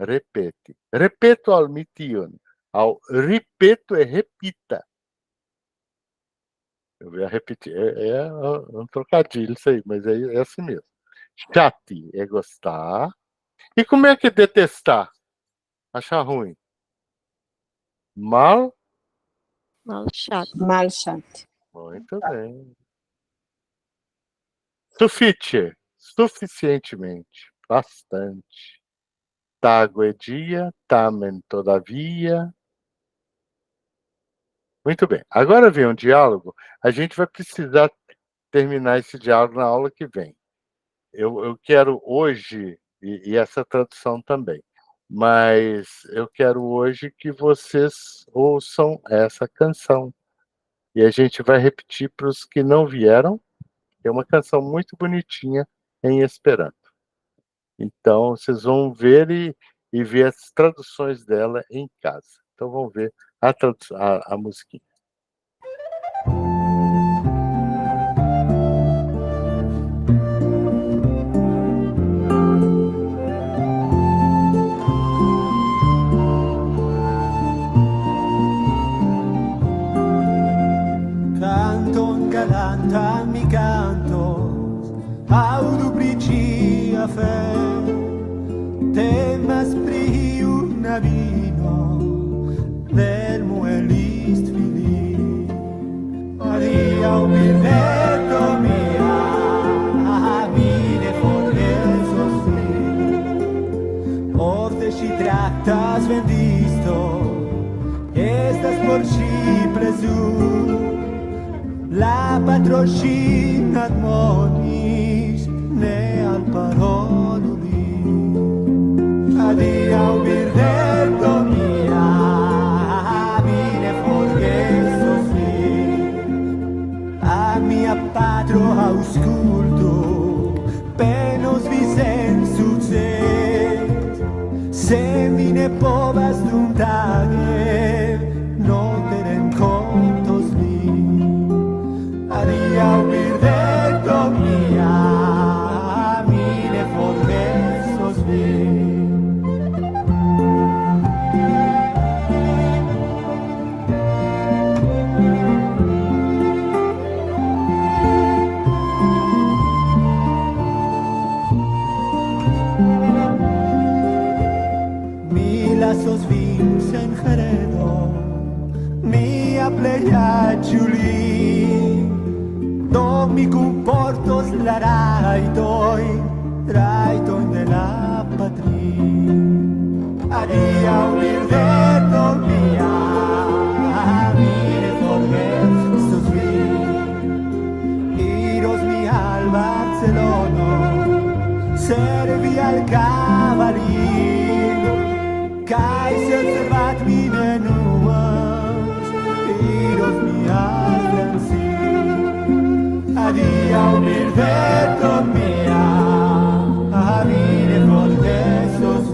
Repete. Repeto al mition. Ao ripeto é repita. Eu ia repetir. É um trocadilho isso aí, mas é assim mesmo. Chate é gostar. E como é que é detestar? Achar ruim? Mal Malchato. Malchat. Muito bem. Suffice, suficientemente, bastante. Tago é dia, tamen todavia. Muito bem. Agora vem um diálogo. A gente vai precisar terminar esse diálogo na aula que vem. Eu quero hoje, e essa tradução também, mas eu quero hoje que vocês ouçam essa canção. E a gente vai repetir para os que não vieram. É uma canção muito bonitinha em Esperanto. Então, vocês vão ver e ver as traduções dela em casa. Então, vamos ver a musiquinha. Canton galanta mi canto, audubrici a fe, más frio na vino del muelist fili. Adia o birretto mia, mine forgesos Orte și tractas vendisto, estas por si presu. La patrocina admonis ne al paroluli. Adia o birretto mia, mine forgesos a mia patro ausculto, penos vicen succes. Se mine povas dum tage, no tenen contos ni. Adia o birretto mia, mine forgesos Lasos vins en Jeredo, mia pleia Giuli, do mi comportos la raitoin de la patri. Adia o birretto mia, mine forgesos iros mi al Barcelono, servi al cavalino. Kai se observat mine nuas, iros mi afransi. Adia o birretto mia, mine forgesos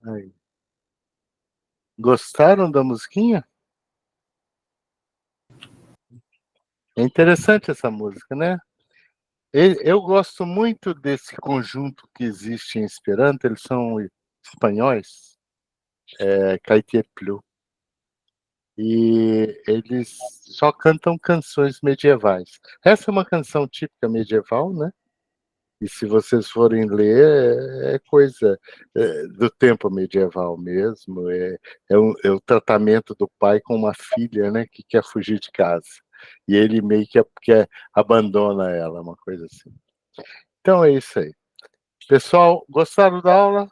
Aí. Gostaram da musiquinha? É interessante essa música, né? Eu gosto muito desse conjunto que existe em Esperanto, eles são espanhóis, Caeteplu. E eles só cantam canções medievais. Essa é uma canção típica medieval, né? E se vocês forem ler, é coisa do tempo medieval mesmo. É o tratamento do pai com uma filha, né, que quer fugir de casa. E ele meio que abandona ela, uma coisa assim. Então é isso aí. Pessoal, gostaram da aula?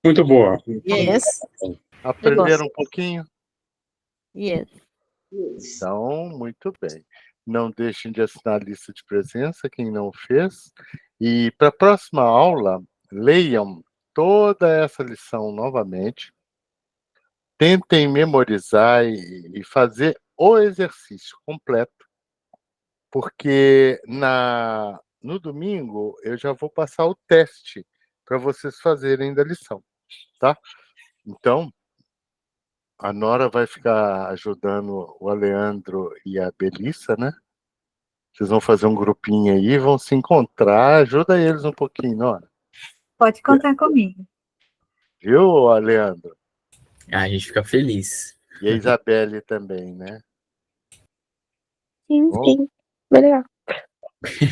Muito boa. Yes. Aprenderam um pouquinho? Yes. Então, muito bem. Não deixem de assinar a lista de presença, quem não fez. E para a próxima aula, leiam toda essa lição novamente. Tentem memorizar e fazer o exercício completo. Porque no domingo eu já vou passar o teste para vocês fazerem da lição, tá? Então, a Nora vai ficar ajudando o Aleandro e a Belissa, né? Vocês vão fazer um grupinho aí, vão se encontrar, ajuda eles um pouquinho, Nora. Pode contar comigo. Viu, Aleandro? A gente fica feliz. E a Isabelle também, né? Sim, Bom. sim. Bem legal.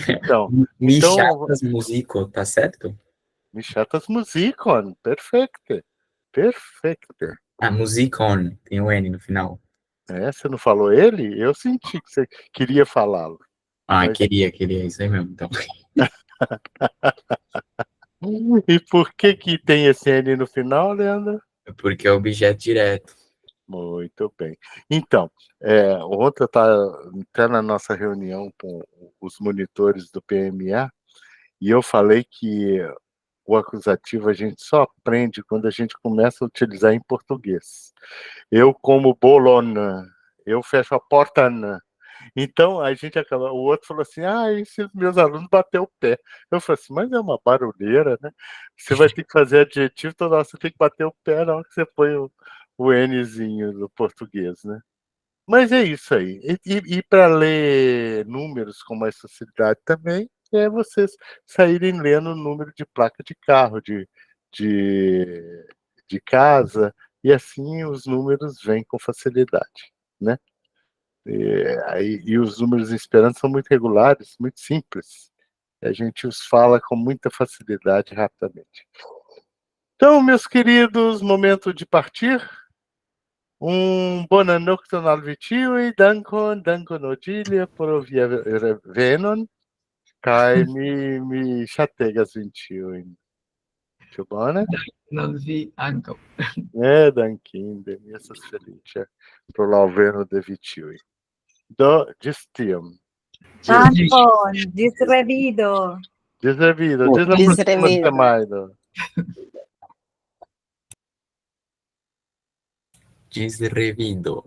Então, Michatas Musico, tá certo? Michatas Musicon, perfeito. Perfeito. Ah, Musicon, tem um N no final. Você não falou ele? Eu senti que você queria falá-lo. Ah, Mas... queria, isso aí mesmo, então. E por que tem esse N no final, Leandro? Porque é objeto direto. Muito bem. Então, ontem eu estava até na nossa reunião com os monitores do PMA, e eu falei que o acusativo a gente só aprende quando a gente começa a utilizar em português. Eu como bolona, eu fecho a porta, Então, a gente acaba... O outro falou assim, esses meus alunos bateu o pé. Eu falei assim, mas é uma barulheira, né? Você vai ter que fazer adjetivo, toda hora você tem que bater o pé na hora que você põe o Nzinho do português, né? Mas é isso aí. E para ler números com mais facilidade também, é vocês saírem lendo o número de placa de carro, de casa, e assim os números vêm com facilidade, né? E os números em esperanto são muito regulares, muito simples. A gente os fala com muita facilidade, rapidamente. Então, meus queridos, momento de partir. Buona nocton al vitiui, dankon Odilia por via venon, kai mi ŝategas vin ĉiujn. Ĉu bone? Non vi ankaŭ. Dankinde, mi estas feliĉa pro la alveno de vi ĉiuj. Do, ĝis tiam. Dankon, ĝis revido. Ĝis revido, ĝis la Ĝis proksima revido. semajno. Ĝis revido.